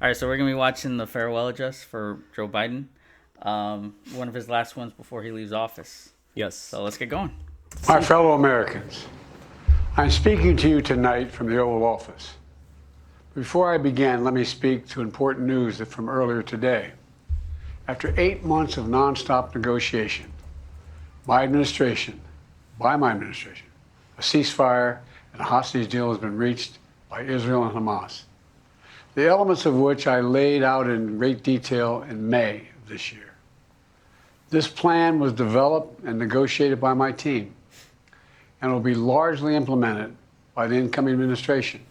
All right, so we're gonna be watching the farewell address for Joe Biden, one of his last ones before he leaves office. Yes. So let's get going. My fellow Americans, I'm speaking to you tonight from the Oval Office. Before I begin, let me speak to important news from earlier today. After 8 months of nonstop negotiation, by my administration, a ceasefire and a hostage deal has been reached by Israel and Hamas, the elements of which I laid out in great detail in May of this year. This plan was developed and negotiated by my team and will be largely implemented by the incoming administration.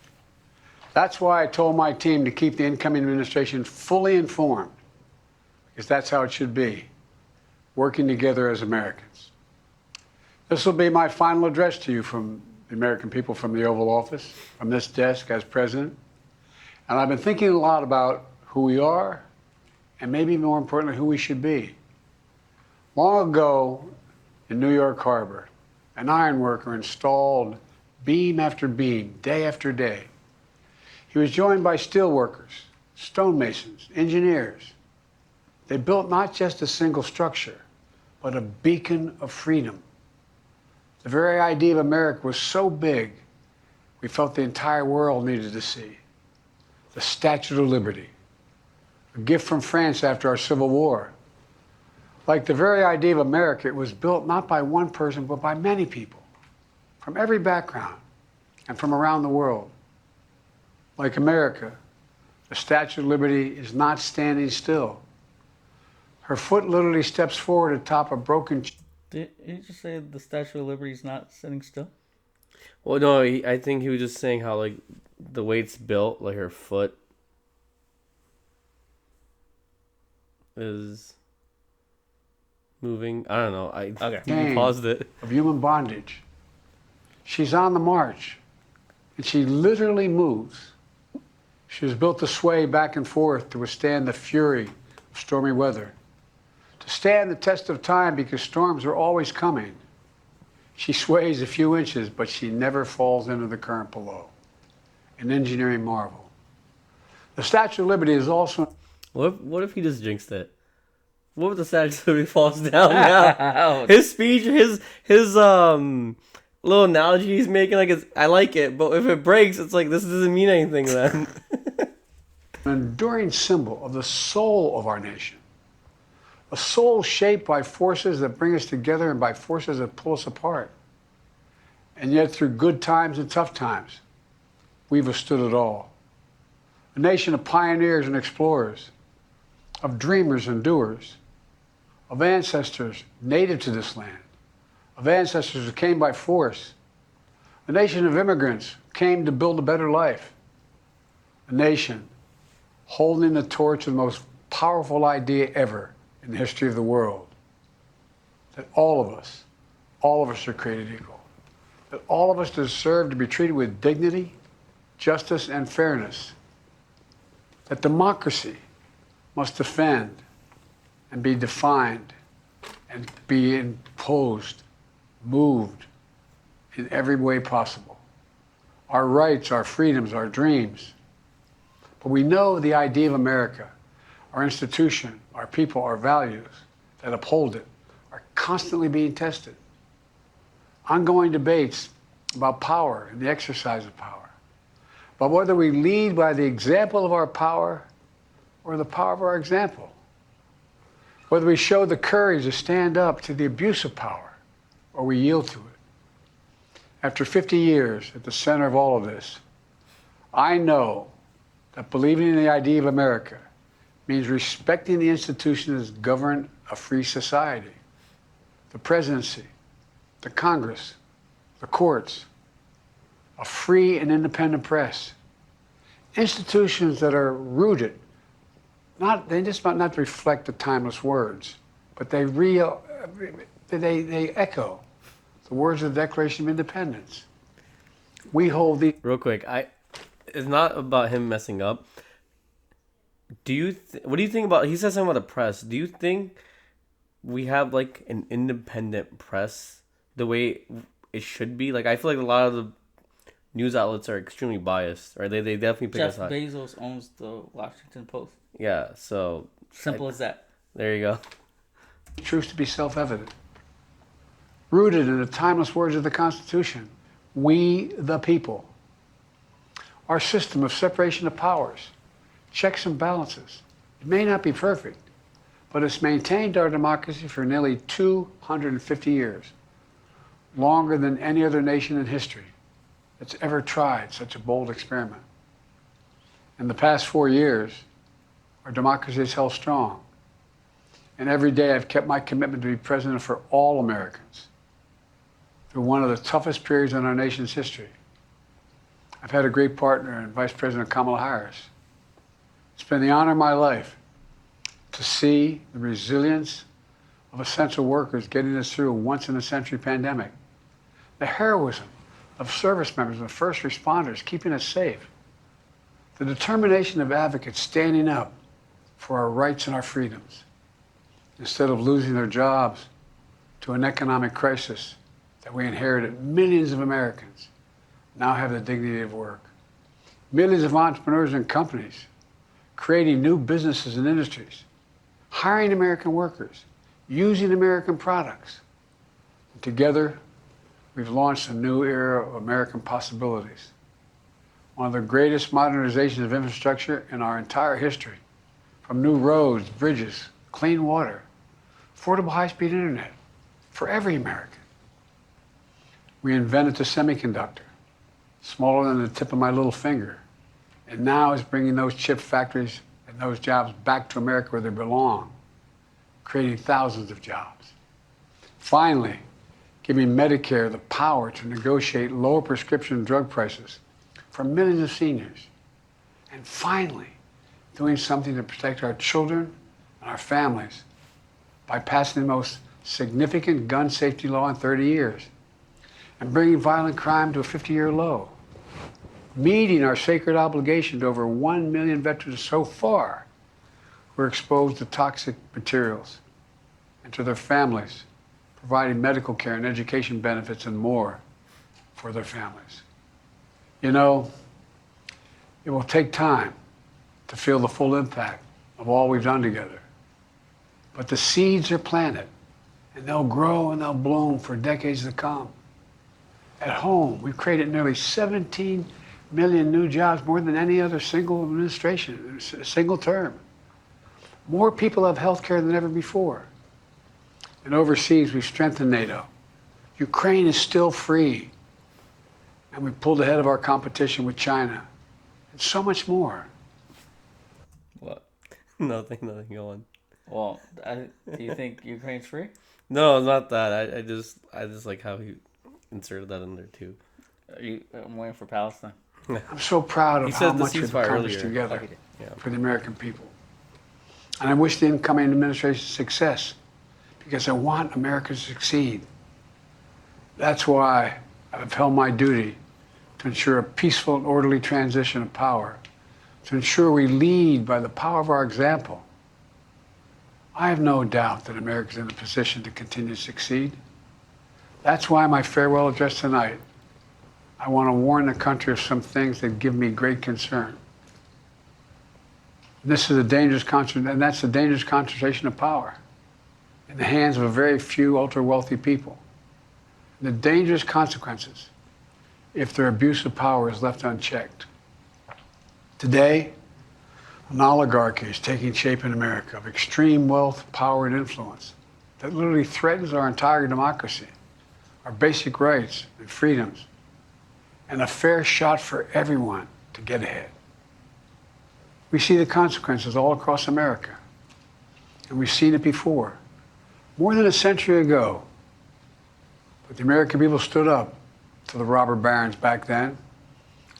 That's why I told my team to keep the incoming administration fully informed, because that's how it should be, working together as Americans. This will be my final address to you from the American people from the Oval Office, from this desk as president. And I've been thinking a lot about who we are and maybe more importantly, who we should be. Long ago in New York Harbor, an ironworker installed beam after beam, day after day. He was joined by steelworkers, stonemasons, engineers. They built not just a single structure, but a beacon of freedom. The very idea of America was so big, we felt the entire world needed to see. The Statue of Liberty, a gift from France after our Civil War. Like the very idea of America, it was built not by one person, but by many people, from every background and from around the world. Like America, the Statue of Liberty is not standing still. Her foot literally steps forward atop a broken. Did you just say the Statue of Liberty is not sitting still? Well, no, I think he was just saying how, like, the way it's built, like her foot is moving. I don't know. You paused it. Of human bondage. She's on the march, and she literally moves. She was built to sway back and forth to withstand the fury of stormy weather, to stand the test of time because storms are always coming. She sways a few inches, but she never falls into the current below. An engineering marvel. The Statue of Liberty is also... What if he just jinxed it? What if the Statue of Liberty falls down now? His speech, his little analogy he's making, like, I like it, but if it breaks, it's like, this doesn't mean anything then. an enduring symbol of the soul of our nation. A soul shaped by forces that bring us together and by forces that pull us apart. And yet, through good times and tough times, we've withstood it all. A nation of pioneers and explorers, of dreamers and doers, of ancestors native to this land, of ancestors who came by force, a nation of immigrants who came to build a better life, a nation holding the torch of the most powerful idea ever in the history of the world, that all of us are created equal, that all of us deserve to be treated with dignity, justice, and fairness, that democracy must defend and be defined and be imposed, moved in every way possible. Our rights, our freedoms, our dreams. But we know the idea of America, our institution, our people, our values that uphold it are constantly being tested. Ongoing debates about power and the exercise of power. But whether we lead by the example of our power or the power of our example. Whether we show the courage to stand up to the abuse of power or we yield to it. After 50 years at the center of all of this, I know that believing in the idea of America means respecting the institutions that govern a free society. The presidency, the Congress, the courts, a free and independent press. Institutions that are rooted, they just might not reflect the timeless words, but they echo the words of the Declaration of Independence. We hold the... Real quick, it's not about him messing up. What do you think about, he said something about the press. Do you think we have like an independent press the way it should be? Like, I feel like a lot of the news outlets are extremely biased, right? They definitely pick a Jeff side. Bezos owns the Washington Post. Yeah, so Simple as that. there you go. Truth to be self-evident, rooted in the timeless words of the Constitution, we the people. Our system of separation of powers, checks and balances. It may not be perfect, but it's maintained our democracy for nearly 250 years, longer than any other nation in history that's ever tried such a bold experiment. In the past 4 years, our democracy has held strong. And every day I've kept my commitment to be president for all Americans through one of the toughest periods in our nation's history. I've had a great partner in Vice President Kamala Harris. It's been the honor of my life to see the resilience of essential workers getting us through a once-in-a-century pandemic, the heroism of service members and first responders keeping us safe, the determination of advocates standing up for our rights and our freedoms, instead of losing their jobs to an economic crisis that we inherited. Millions of Americans now have the dignity of work. Millions of entrepreneurs and companies creating new businesses and industries, hiring American workers, using American products. And together, we've launched a new era of American possibilities. One of the greatest modernizations of infrastructure in our entire history, from new roads, bridges, clean water, affordable high-speed internet for every American. We invented the semiconductor, smaller than the tip of my little finger, and now is bringing those chip factories and those jobs back to America where they belong, creating thousands of jobs. Finally, giving Medicare the power to negotiate lower prescription drug prices for millions of seniors. And finally, doing something to protect our children and our families by passing the most significant gun safety law in 30 years and bringing violent crime to a 50-year low, meeting our sacred obligation to over 1 million veterans so far who are exposed to toxic materials, and to their families, providing medical care and education benefits and more for their families. You know, it will take time to feel the full impact of all we've done together. But the seeds are planted, and they'll grow and they'll bloom for decades to come. At home, we've created nearly 17 million new jobs, more than any other single administration, single term. More people have health care than ever before. And overseas, we've strengthened NATO. Ukraine is still free. And we pulled ahead of our competition with China. And so much more. What? Nothing. Go on. Well, do you think Ukraine's free? No, not that. I just like how he inserted that in there too. I'm waiting for Palestine. I'm so proud of He how said the much we've ceasefire accomplished earlier. together Yeah. for the American people. And I wish the incoming administration success, because I want America to succeed. That's why I've held my duty to ensure a peaceful and orderly transition of power, to ensure we lead by the power of our example. I have no doubt that America is in a position to continue to succeed. That's why my farewell address tonight, I want to warn the country of some things that give me great concern. This is a dangerous and that's a dangerous concentration of power in the hands of a very few ultra-wealthy people. And the dangerous consequences if their abuse of power is left unchecked. Today, an oligarchy is taking shape in America of extreme wealth, power, and influence that literally threatens our entire democracy, our basic rights and freedoms, and a fair shot for everyone to get ahead. We see the consequences all across America, and we've seen it before, more than a century ago. But the American people stood up to the robber barons back then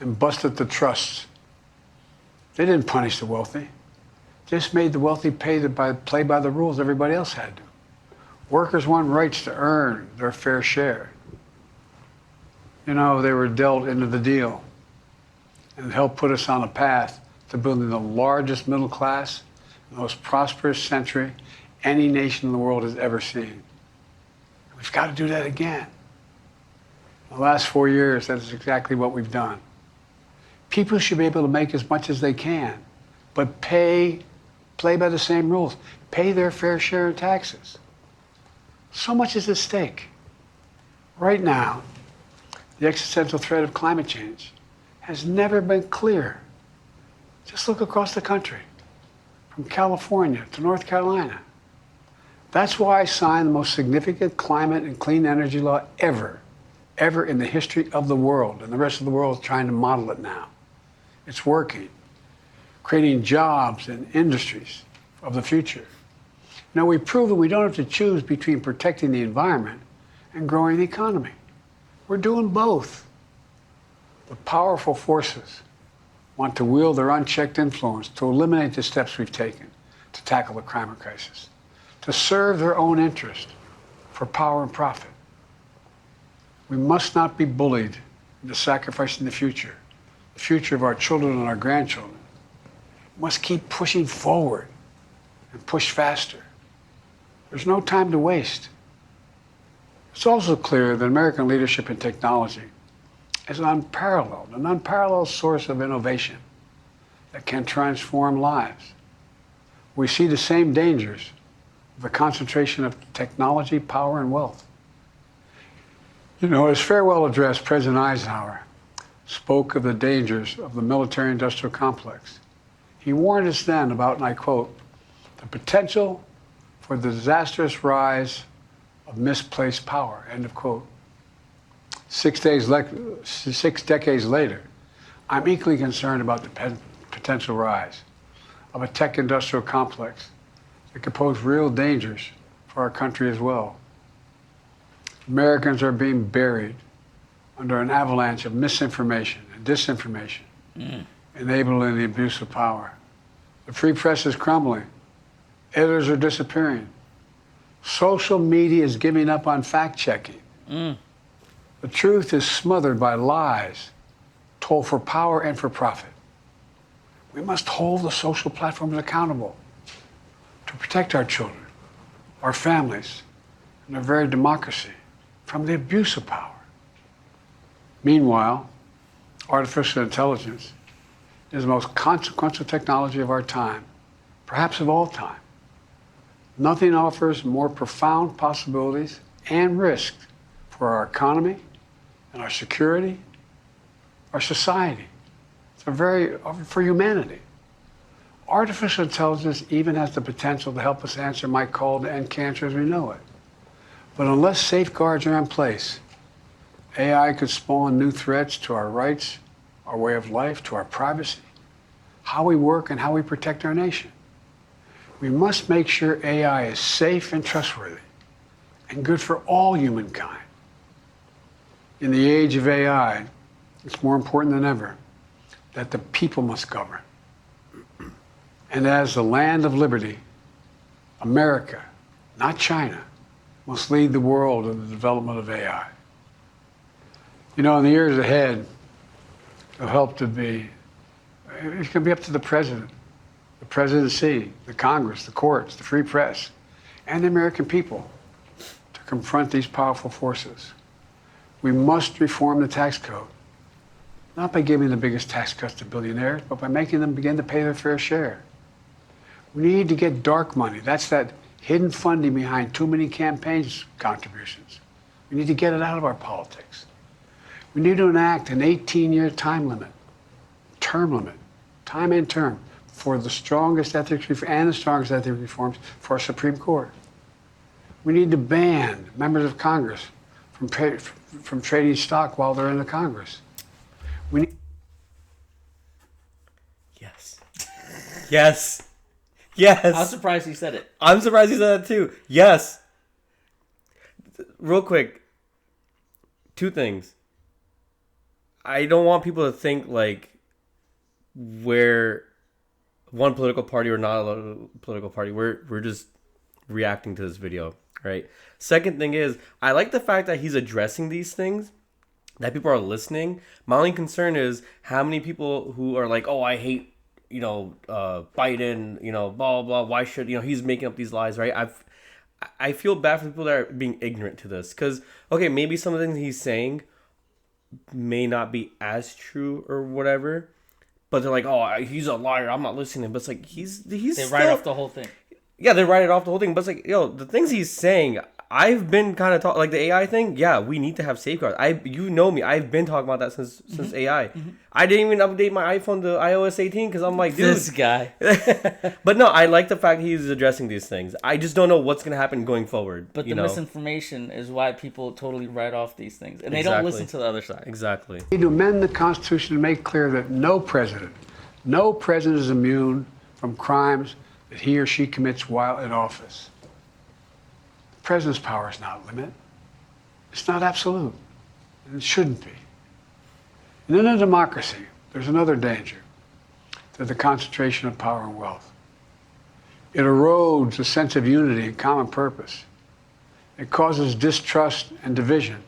and busted the trusts. They didn't punish the wealthy, just made the wealthy play by the rules everybody else had to. Workers want rights to earn their fair share. You know, they were dealt into the deal, and it helped put us on a path to building the largest middle class, the most prosperous century any nation in the world has ever seen. We've got to do that again. The last 4 years, that is exactly what we've done. People should be able to make as much as they can, but play by the same rules, pay their fair share of taxes. So much is at stake. Right now, the existential threat of climate change has never been clearer. Just look across the country, from California to North Carolina. That's why I signed the most significant climate and clean energy law ever in the history of the world, and the rest of the world is trying to model it now. It's working, creating jobs and industries of the future. Now, we've proven we don't have to choose between protecting the environment and growing the economy. We're doing both. The powerful forces want to wield their unchecked influence to eliminate the steps we've taken to tackle the climate crisis, to serve their own interest for power and profit. We must not be bullied into sacrificing the future of our children and our grandchildren. We must keep pushing forward and push faster. There's no time to waste. It's also clear that American leadership in technology is an unparalleled source of innovation that can transform lives. We see the same dangers of the concentration of technology, power, and wealth. You know, his farewell address, President Eisenhower spoke of the dangers of the military-industrial complex. He warned us then about, and I quote, the potential for the disastrous rise of misplaced power, end of quote. 6 decades later, I'm equally concerned about the potential rise of a tech-industrial complex that could pose real dangers for our country as well. Americans are being buried under an avalanche of misinformation and disinformation, enabling the abuse of power. The free press is crumbling. Editors are disappearing. Social media is giving up on fact-checking. The truth is smothered by lies told for power and for profit. We must hold the social platforms accountable to protect our children, our families, and our very democracy from the abuse of power. Meanwhile, artificial intelligence is the most consequential technology of our time, perhaps of all time. Nothing offers more profound possibilities and risks for our economy and our security, our society, for humanity. Artificial intelligence even has the potential to help us answer my call to end cancer as we know it. But unless safeguards are in place, AI could spawn new threats to our rights, our way of life, to our privacy, how we work, and how we protect our nation. We must make sure AI is safe and trustworthy and good for all humankind. In the age of AI, it's more important than ever that the people must govern. And as the land of liberty, America, not China, must lead the world in the development of AI. You know, in the years ahead, it'll help to be, it's going to be up to the president, the presidency, the Congress, the courts, the free press, and the American people to confront these powerful forces. We must reform the tax code, not by giving the biggest tax cuts to billionaires, but by making them begin to pay their fair share. We need to get dark money. That's that hidden funding behind too many campaigns contributions. We need to get it out of our politics. We need to enact an 18-year time and term, for the strongest ethics reforms for our Supreme Court. We need to ban members of Congress from trading stock while they're in the Congress. We need Yes. Yes. Yes. I'm surprised he said it. I'm surprised he said that too. Yes. Real quick. Two things. I don't want people to think like we're one political party or not a political party. We're just reacting to this video, right? Second thing is, I like the fact that he's addressing these things, that people are listening. My only concern is how many people who are like, oh, I hate, Biden, blah, blah, why should, he's making up these lies, right? I feel bad for people that are being ignorant to this. Because, okay, maybe some of the things he's saying may not be as true or whatever. But they're like, oh, he's a liar. I'm not listening. But it's like he's They still, write off the whole thing. yeah, they write it off the whole thing. But it's like, yo, the things he's saying, I've been kind of like the AI thing. Yeah, we need to have safeguards. You know me. I've been talking about that since AI. I didn't even update my iPhone to iOS 18 because I'm like, dude. This guy. But no, I like the fact he's addressing these things. I just don't know what's gonna happen going forward. But the misinformation is why people totally write off these things, and they don't listen to the other side. Exactly. We need to amend the Constitution to make clear that no president is immune from crimes that he or she commits while in office. The president's power is not limited. It's not absolute, and it shouldn't be. And in a democracy, there's another danger to the concentration of power and wealth. It erodes a sense of unity and common purpose. It causes distrust and division.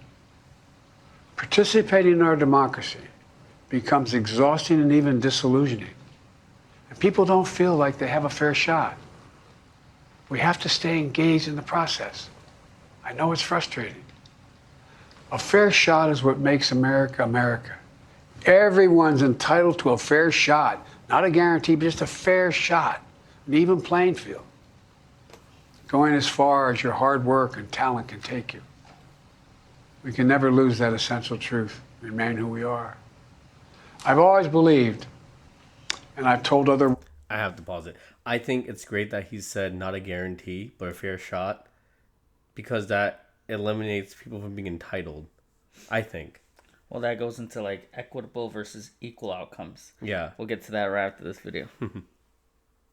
Participating in our democracy becomes exhausting and even disillusioning. And people don't feel like they have a fair shot. We have to stay engaged in the process. I know it's frustrating. A fair shot is what makes America America. Everyone's entitled to a fair shot, not a guarantee, but just a fair shot, an even playing field, going as far as your hard work and talent can take you. We can never lose that essential truth, remain who we are. I've always believed, and I've told other... I have to pause it. I think it's great that he said not a guarantee, but a fair shot, because that eliminates people from being entitled, I think. Well, that goes into like equitable versus equal outcomes. Yeah. We'll get to that right after this video.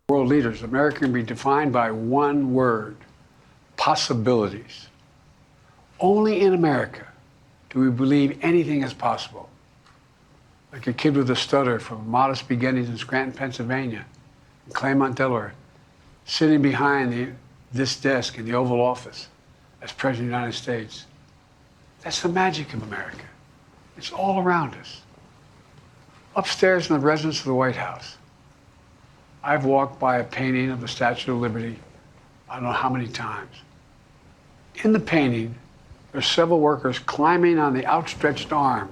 World leaders, America can be defined by one word: possibilities. Only in America do we believe anything is possible. Like a kid with a stutter from modest beginnings in Scranton, Pennsylvania, and Claremont, Delaware, sitting behind this desk in the Oval Office as President of the United States. That's the magic of America. It's all around us. Upstairs in the residence of the White House, I've walked by a painting of the Statue of Liberty I don't know how many times. In the painting, there's several workers climbing on the outstretched arm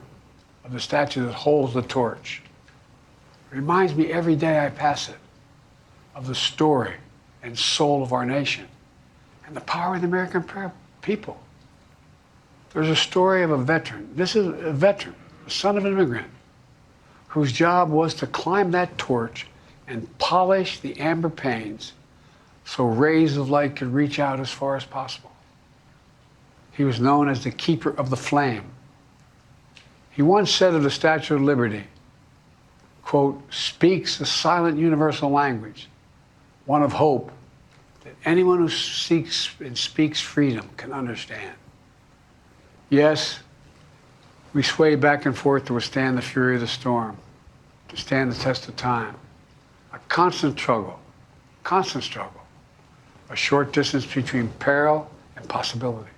of the statue that holds the torch. It reminds me every day I pass it of the story and soul of our nation and the power of the American people. There's a story of a veteran. This is a veteran, the son of an immigrant, whose job was to climb that torch and polish the amber panes so rays of light could reach out as far as possible. He was known as the keeper of the flame. He once said of the Statue of Liberty, quote, speaks a silent universal language, one of hope that anyone who seeks and speaks freedom can understand. Yes, we sway back and forth to withstand the fury of the storm, to stand the test of time. A constant struggle, a short distance between peril and possibility.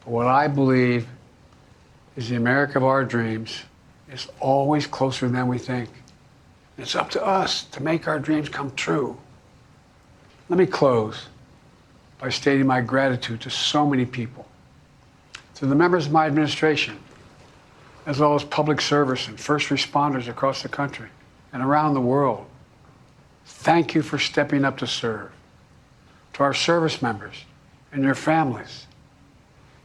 But what I believe is the America of our dreams is always closer than we think. It's up to us to make our dreams come true. Let me close by stating my gratitude to so many people, to the members of my administration, as well as public service and first responders across the country and around the world. Thank you for stepping up to serve. To our service members and your families,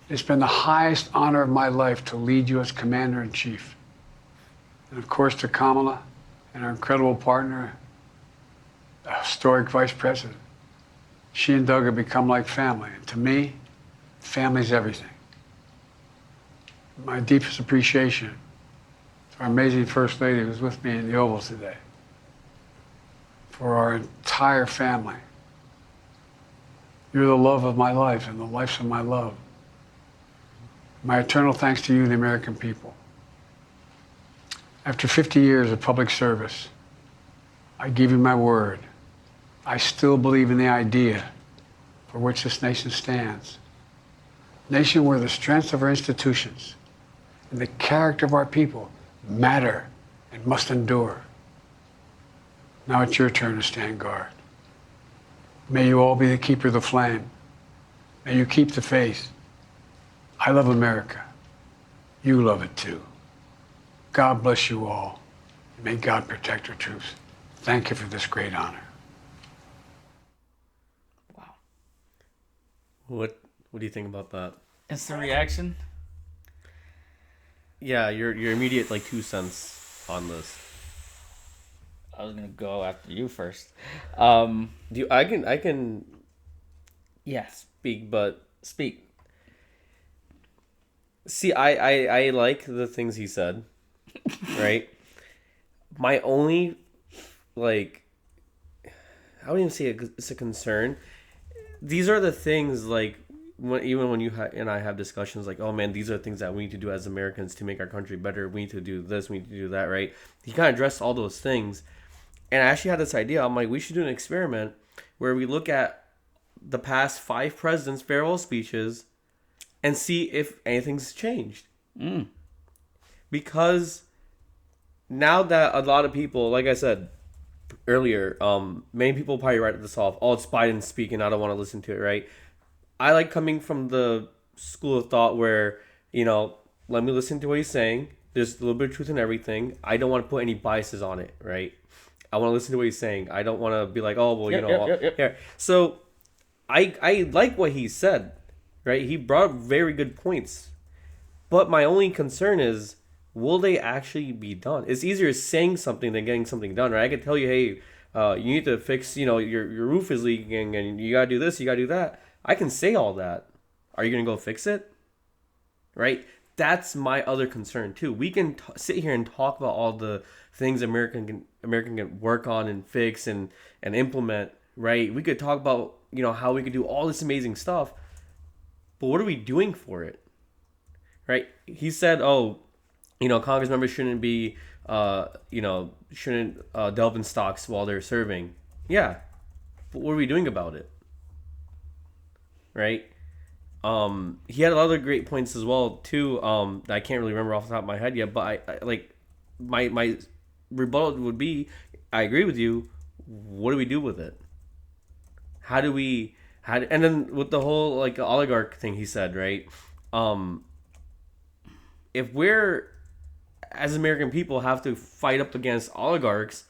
it's been the highest honor of my life to lead you as Commander-in-Chief. And of course to Kamala and our incredible partner, the historic Vice President. She and Doug have become like family. And to me, family's everything. My deepest appreciation to our amazing First Lady who's with me in the Oval today. For our entire family. You're the love of my life and the lives of my love. My eternal thanks to you, the American people. After 50 years of public service, I give you my word. I still believe in the idea for which this nation stands. A nation where the strength of our institutions and the character of our people matter and must endure. Now it's your turn to stand guard. May you all be the keeper of the flame. May you keep the faith. I love America. You love it too. God bless you all. May God protect our troops. Thank you for this great honor. Wow. What do you think about that? Instant reaction. Yeah, your immediate like 2 cents on this. I was gonna go after you first. Do you, I can Yes. speak, but Speak. see, I like the things he said, right? My only like I wouldn't even say it's a concern. These are the things like even when and I have discussions like, oh man, these are things that we need to do as Americans to make our country better. We need to do this, we need to do that, right? He kind of addressed all those things, and I actually had this idea. I'm like, we should do an experiment where we look at the past 5 presidents' farewell speeches and see if anything's changed. Because now that a lot of people, like I said earlier, many people probably write this off. Oh, it's Biden speaking. I don't want to listen to it, right? I like coming from the school of thought where, let me listen to what he's saying. There's a little bit of truth in everything. I don't want to put any biases on it, right? I want to listen to what he's saying. I don't want to be like, oh, well, Yep. yeah. So I like what he said, right? He brought up very good points. But my only concern is, will they actually be done? It's easier saying something than getting something done, right? I could tell you, hey, you need to fix, your roof is leaking and you gotta do this, you gotta do that. I can say all that. Are you gonna go fix it? Right? That's my other concern too. We can sit here and talk about all the things American can work on and fix and implement. Right? We could talk about how we could do all this amazing stuff, but what are we doing for it? Right? He said, oh, Congress members shouldn't be, shouldn't delve in stocks while they're serving. Yeah, but what are we doing about it? Right? He had other great points as well too. That I can't really remember off the top of my head yet, but I like my rebuttal would be, I agree with you. What do we do with it? And then with the whole like oligarch thing he said, right? If we're as American people have to fight up against oligarchs,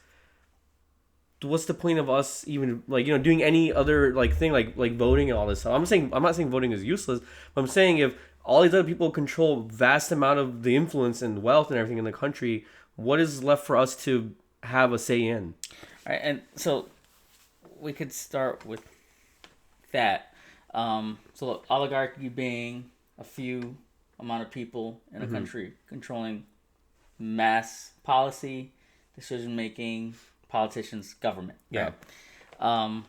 what's the point of us even doing any other thing like voting and all this stuff? I'm not saying voting is useless, but I'm saying if all these other people control vast amount of the influence and wealth and everything in the country, what is left for us to have a say in? All right, and so we could start with that. So oligarchy being a few amount of people in a country controlling mass policy, decision making, politicians, government. Yeah. Right?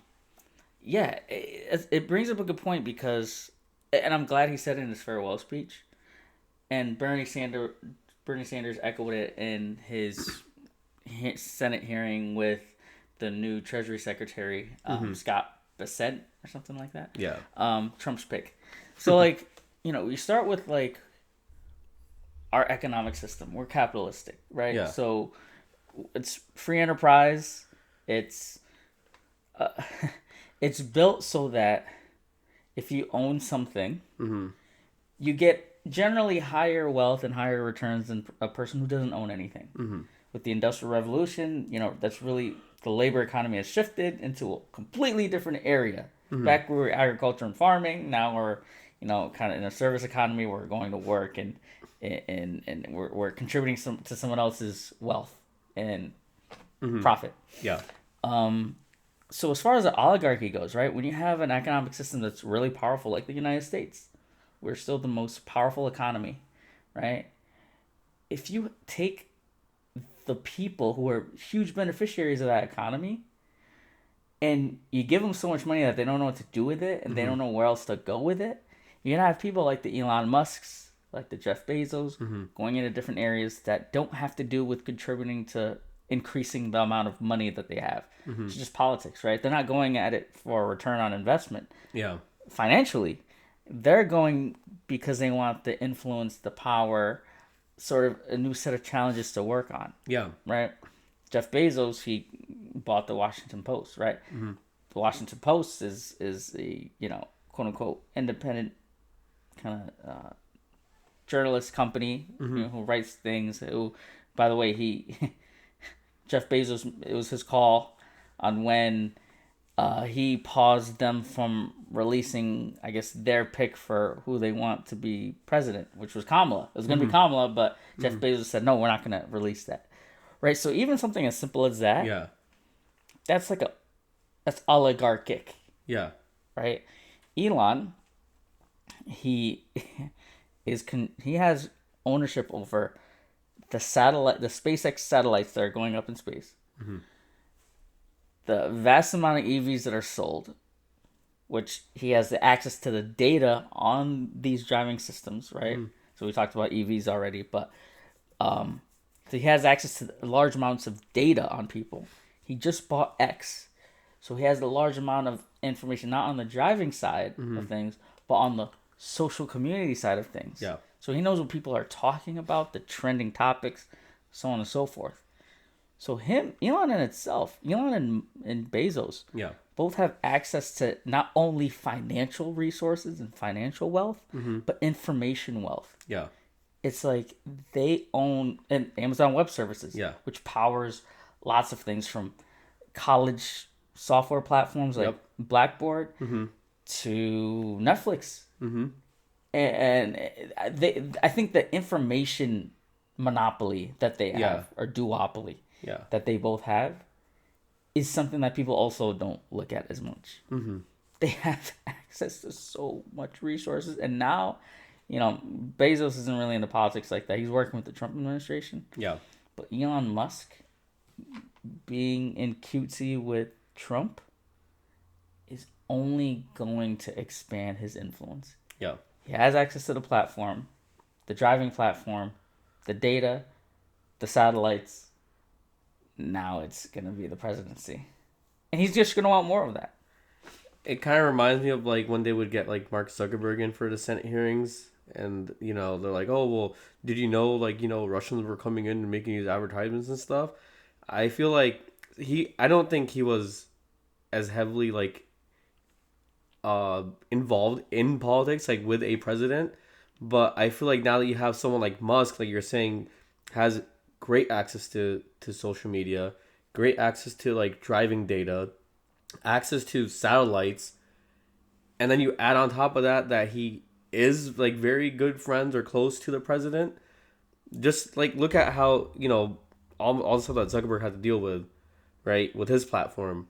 It brings up a good point because, and I'm glad he said it in his farewell speech, and Bernie Sanders echoed it in his Senate hearing with the new Treasury Secretary, Scott Bessent or something like that. Yeah. Trump's pick. So we start with our economic system. We're capitalistic, right? Yeah. So it's free enterprise. It's it's built so that if you own something, you get generally higher wealth and higher returns than a person who doesn't own anything. With the Industrial Revolution, that's really the labor economy has shifted into a completely different area. Back where we were agriculture and farming, now we're kind of in a service economy. We're going to work and we're contributing to someone else's wealth and profit. Yeah. So as far as the oligarchy goes, right, when you have an economic system that's really powerful, like the United States, we're still the most powerful economy, right? If you take the people who are huge beneficiaries of that economy and you give them so much money that they don't know what to do with it and they don't know where else to go with it, you're going to have people like the Elon Musks, like the Jeff Bezos, going into different areas that don't have to do with contributing to increasing the amount of money that they have. It's just politics, right? They're not going at it for a return on investment. Yeah. Financially, they're going because they want the influence, the power, sort of a new set of challenges to work on. Yeah. Right? Jeff Bezos, he bought the Washington Post, right? The Washington Post is a, quote unquote independent kind of journalist company who writes things, who By the way, he Jeff Bezos, it was his call on when he paused them from releasing, I guess, their pick for who they want to be president, which was Kamala. It was going to be Kamala, but Jeff Bezos said, no, we're not going to release that. Right? So even something as simple as that, Yeah. that's that's oligarchic, Yeah. right? Elon, he he has ownership over the SpaceX satellites that are going up in space. The vast amount of EVs that are sold, which he has the access to the data on these driving systems, right? So we talked about EVs already, but so he has access to large amounts of data on people. He just bought X, so he has a large amount of information, not on the driving side of things, but on the social community side of things. Yeah. So he knows what people are talking about, the trending topics, so on and so forth. So Elon and Bezos, Yeah. both have access to not only financial resources and financial wealth, but information wealth. Yeah. It's like they own an Amazon Web Services, Yeah. which powers lots of things from college software platforms like Yep. Blackboard to Netflix. And I think the information monopoly that they have, Yeah. or duopoly, Yeah. that they both have, is something that people also don't look at as much. They have access to so much resources, and now, Bezos isn't really into politics like that. He's working with the Trump administration. Yeah. But Elon Musk being in cutesy with Trump is only going to expand his influence. Yeah. He has access to the platform, the driving platform, the data, the satellites. Now it's going to be the presidency. And he's just going to want more of that. It kind of reminds me of like when they would get like Mark Zuckerberg in for the Senate hearings, and they're like, oh well, did you know Russians were coming in and making these advertisements and stuff. I feel like I don't think he was as heavily like involved in politics like with a president, but I feel like now that you have someone like Musk, like you're saying, has great access to social media, great access to like driving data, access to satellites, and then you add on top of that he is like very good friends or close to the president. Just like look at how all the stuff that Zuckerberg had to deal with, right, with his platform.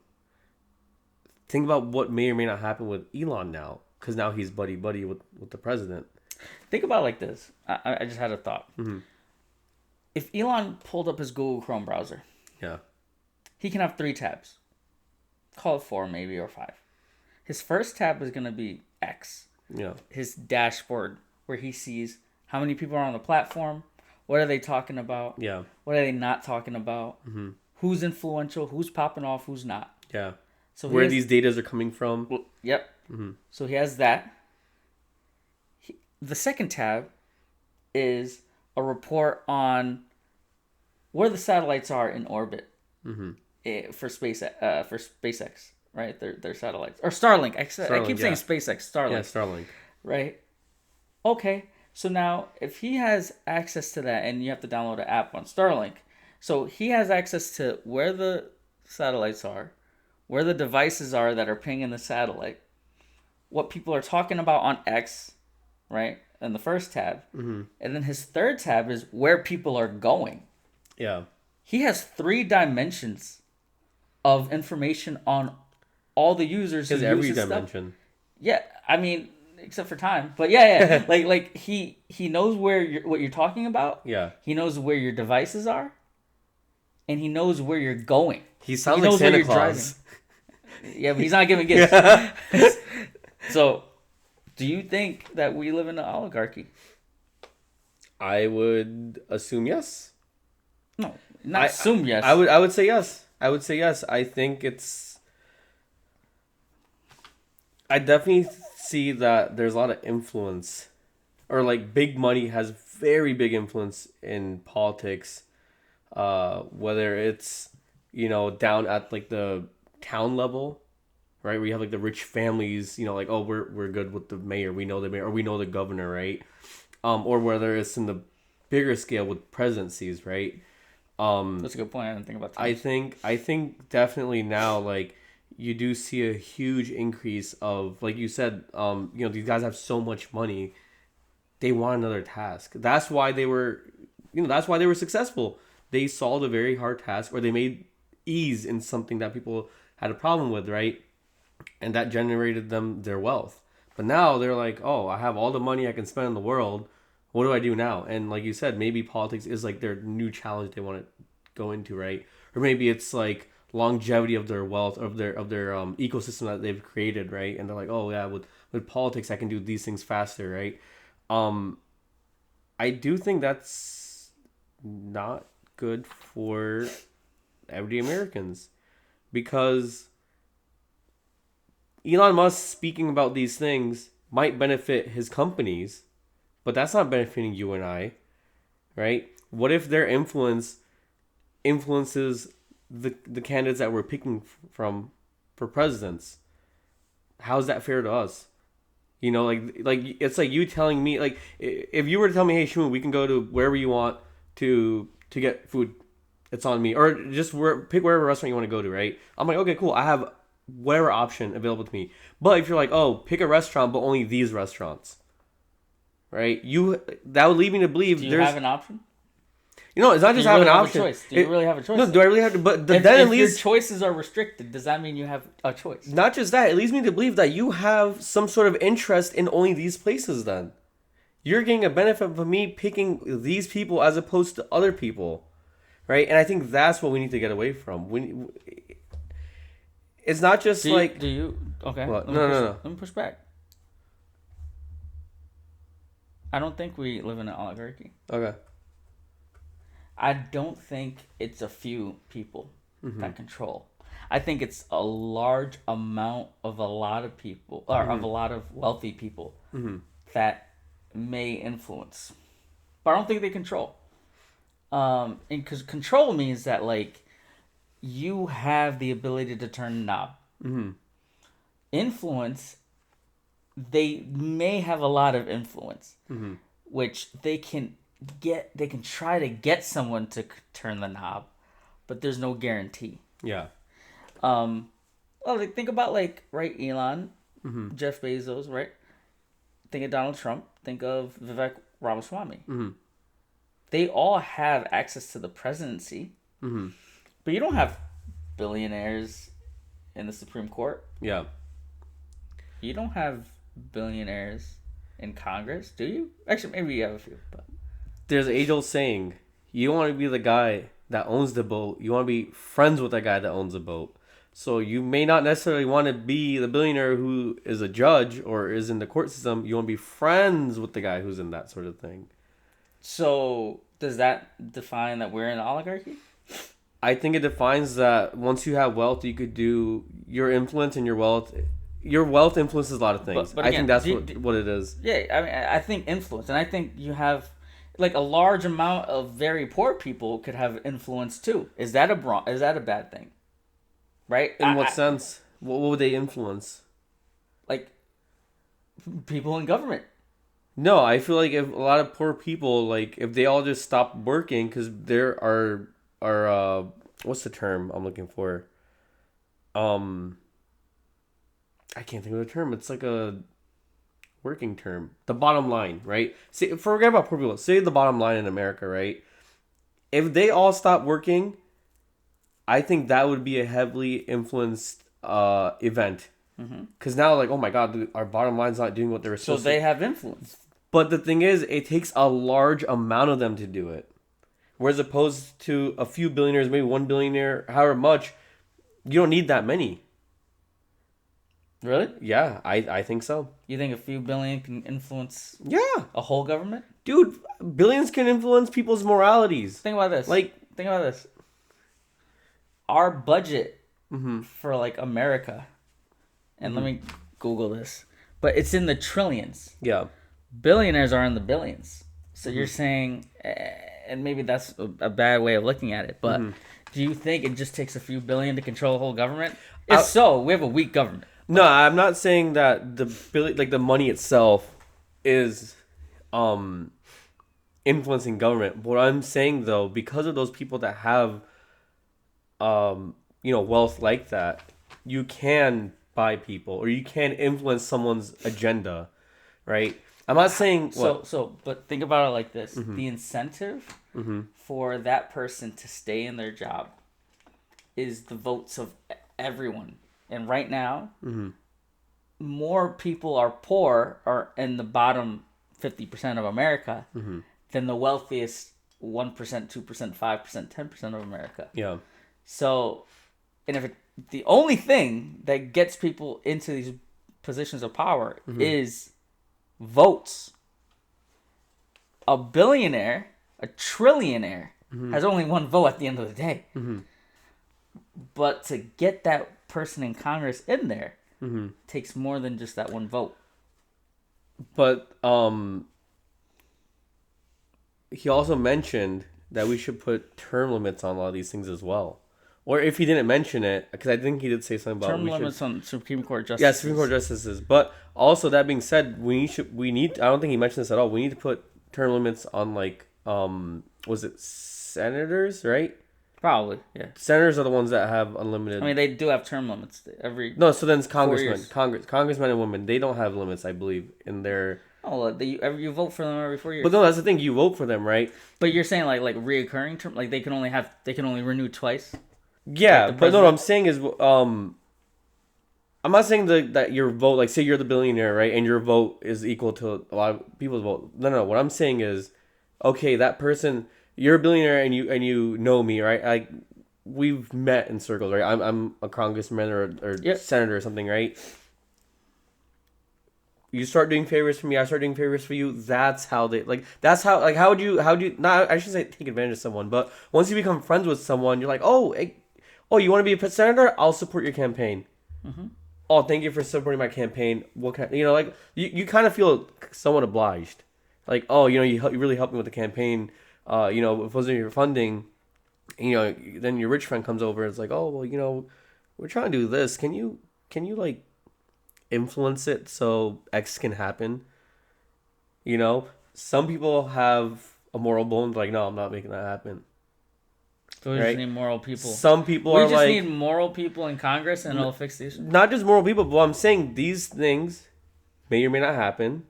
Think about what may or may not happen with Elon now, because now he's buddy with the president. Think about it like this. I just had a thought. If Elon pulled up his Google Chrome browser, Yeah. he can have 3 tabs. Call it 4 maybe, or 5. His first tab is going to be X. Yeah. His dashboard, where he sees how many people are on the platform, what are they talking about, Yeah. what are they not talking about, who's influential, who's popping off, who's not. Yeah. So Where these datas are coming from. Yep. So he has that. The second tab is a report on where the satellites are in orbit for SpaceX, right? Their satellites, or Starlink. I keep saying SpaceX, Starlink. Yeah, Starlink. Right. Okay. So now, if he has access to that, and you have to download an app on Starlink, so he has access to where the satellites are, where the devices are that are pinging the satellite, what people are talking about on X, right, in the first tab. And then his third tab is where people are going. Yeah. He has 3 dimensions of information on all the users. Because who every use his dimension. stuff. Yeah, I mean, except for time. But yeah. like he knows what you're talking about. Yeah. He knows where your devices are. And he knows where you're going. He sounds knows like where Santa you're Claus. Yeah, but he's not giving gifts. So, do you think that we live in an oligarchy? I would assume yes. No, not assume yes. I would say yes. I would say yes. I think it's. I definitely see that there's a lot of influence, or like big money has very big influence in politics. Whether it's down at like the town level, right, where you have like the rich families, like, oh, we're good with the mayor, we know the mayor, or we know the governor, right, or whether it's in the bigger scale with presidencies, right. That's a good point. I didn't think about that. I think definitely now, like, you do see a huge increase of, like you said, these guys have so much money, they want another task. That's why they were, that's why they were successful. They solved a very hard task, or they made ease in something that people had a problem with, right? And that generated them their wealth. But now they're like, oh, I have all the money I can spend in the world. What do I do now? And like you said, maybe politics is like their new challenge they want to go into, right? Or maybe it's like longevity of their wealth, of their ecosystem that they've created, right? And they're like, oh yeah, with politics I can do these things faster, right? I do think that's not good for everyday Americans, because Elon Musk speaking about these things might benefit his companies, but that's not benefiting you and I, right? What if their influences the candidates that we're picking from for presidents? How's that fair to us? Like it's like you telling me, like, if you were to tell me, hey Shmoon, we can go to wherever you want to get food, it's on me. Or just pick wherever restaurant you want to go to, right? I'm like, okay, cool, I have whatever option available to me. But if you're like, oh, pick a restaurant, but only these restaurants, right? That would lead me to believe Do you have an option? It's not just having an option. Do you really have a choice? No, do I really have to? But if then at least your choices are restricted, does that mean you have a choice? Not just that, it leads me to believe that you have some sort of interest in only these places. Then you're getting a benefit from me picking these people as opposed to other people, right? And I think that's what we need to get away from. It's not just Okay? What? No. Let me push back. I don't think we live in an oligarchy. Okay. I don't think it's a few people that control. I think it's a large amount of a lot of people, or of a lot of wealthy people that may influence. But I don't think they control. And because control means that, like, you have the ability to turn a knob. Influence, they may have a lot of influence, which they can try to get someone to turn the knob, but there's no guarantee. Yeah. Well, like, think about, like, right, Elon, Jeff Bezos, right? Think of Donald Trump. Think of Vivek Ramaswamy. They all have access to the presidency, but you don't have billionaires in the Supreme Court. Yeah. You don't have billionaires in Congress, do you? Actually, maybe you have a few, but There's an age-old saying, you want to be the guy that owns the boat, you want to be friends with the guy that owns the boat. So you may not necessarily want to be the billionaire who is a judge or is in the court system. You want to be friends with the guy who's in that sort of thing. So does that define that we're in an oligarchy? I think it defines that once you have wealth, you could do your influence and your wealth. Your wealth influences a lot of things. But I again, think that's what it is. Yeah, I mean, I think influence, and I think you have, like, a large amount of very poor people could have influence too. Is that a bad thing? Right? In what sense? What would they influence? Like, people in government. No, I feel like if a lot of poor people, like, if they all just stop working, because there are what's the term I'm looking for? I can't think of the term. It's like a working term. The bottom line, right? See, forget about poor people. Say the bottom line in America, right? If they all stop working, I think that would be a heavily influenced event. Because now, like, oh my God, our bottom line's not doing what they're supposed to. So they have influence. But the thing is, it takes a large amount of them to do it. Whereas opposed to a few billionaires, maybe one billionaire, however much, you don't need that many. Really? Yeah, I think so. You think a few billion can influence Yeah. a whole government? Dude, billions can influence people's moralities. Think about this. Like, think about this. Our budget for, like, America, and let me Google this, but it's in the trillions. yeah. Billionaires are in the billions. So you're saying, and maybe that's a bad way of looking at it, but do you think it just takes a few billion to control the whole government? If so, we have a weak government. No, I'm not saying that the money itself is influencing government. But what I'm saying though, because of those people that have wealth like that, you can buy people or you can influence someone's agenda, right? I'm not saying what. But think about it like this: Mm-hmm. the incentive Mm-hmm. for that person to stay in their job is the votes of everyone. And right now, Mm-hmm. more people are poor or in the bottom 50% of America Mm-hmm. than the wealthiest 1%, 2%, 5%, 10% of America. Yeah. So, and if the only thing that gets people into these positions of power Mm-hmm. is votes, a billionaire, a trillionaire has only one vote at the end of the day. Mm-hmm. But to get that person in Congress in there Mm-hmm. takes more than just that one vote. But he also mentioned that we should put term limits on a lot of these things as well. Or if he didn't mention it, because I think he did say something about Term limits on Supreme Court justices. Yeah, Supreme Court justices. But also that being said, we need. I don't think he mentioned this at all. We need to put term limits on like was it senators, right? Probably, yeah. Senators are the ones that have unlimited. I mean, they do have term limits. No, so then it's congressmen, years. congressmen and women. They don't have limits, I believe, in their. Oh, you vote for them every 4 years. But no, that's the thing. You vote for them, right? But you're saying like reoccurring term, like they can only renew twice. Yeah, Like but no, what I'm saying is, I'm not saying that your vote, like say you're the billionaire, right, and your vote is equal to a lot of people's vote. No. What I'm saying is, okay, that person, you're a billionaire, and you know me, right? Like we've met in circles, right? I'm a congressman or Yep. senator or something, right? You start doing favors for me, I start doing favors for you. That's how they like. That's how like how do you not? I should say take advantage of someone, but once you become friends with someone, you're like, oh, you want to be a senator? I'll support your campaign. Mm-hmm. Oh, thank you for supporting my campaign. What kind? Like you kind of feel somewhat obliged. Like, oh, you really helped me with the campaign. If it wasn't your funding, then your rich friend comes over and it's like, oh, well, we're trying to do this. Can you like influence it so X can happen? Some people have a moral bone. Like, no, I'm not making that happen. So we just need moral people. Some people are like... We just need moral people in Congress and it'll fix the issue. Not just moral people, but I'm saying these things may or may not happen,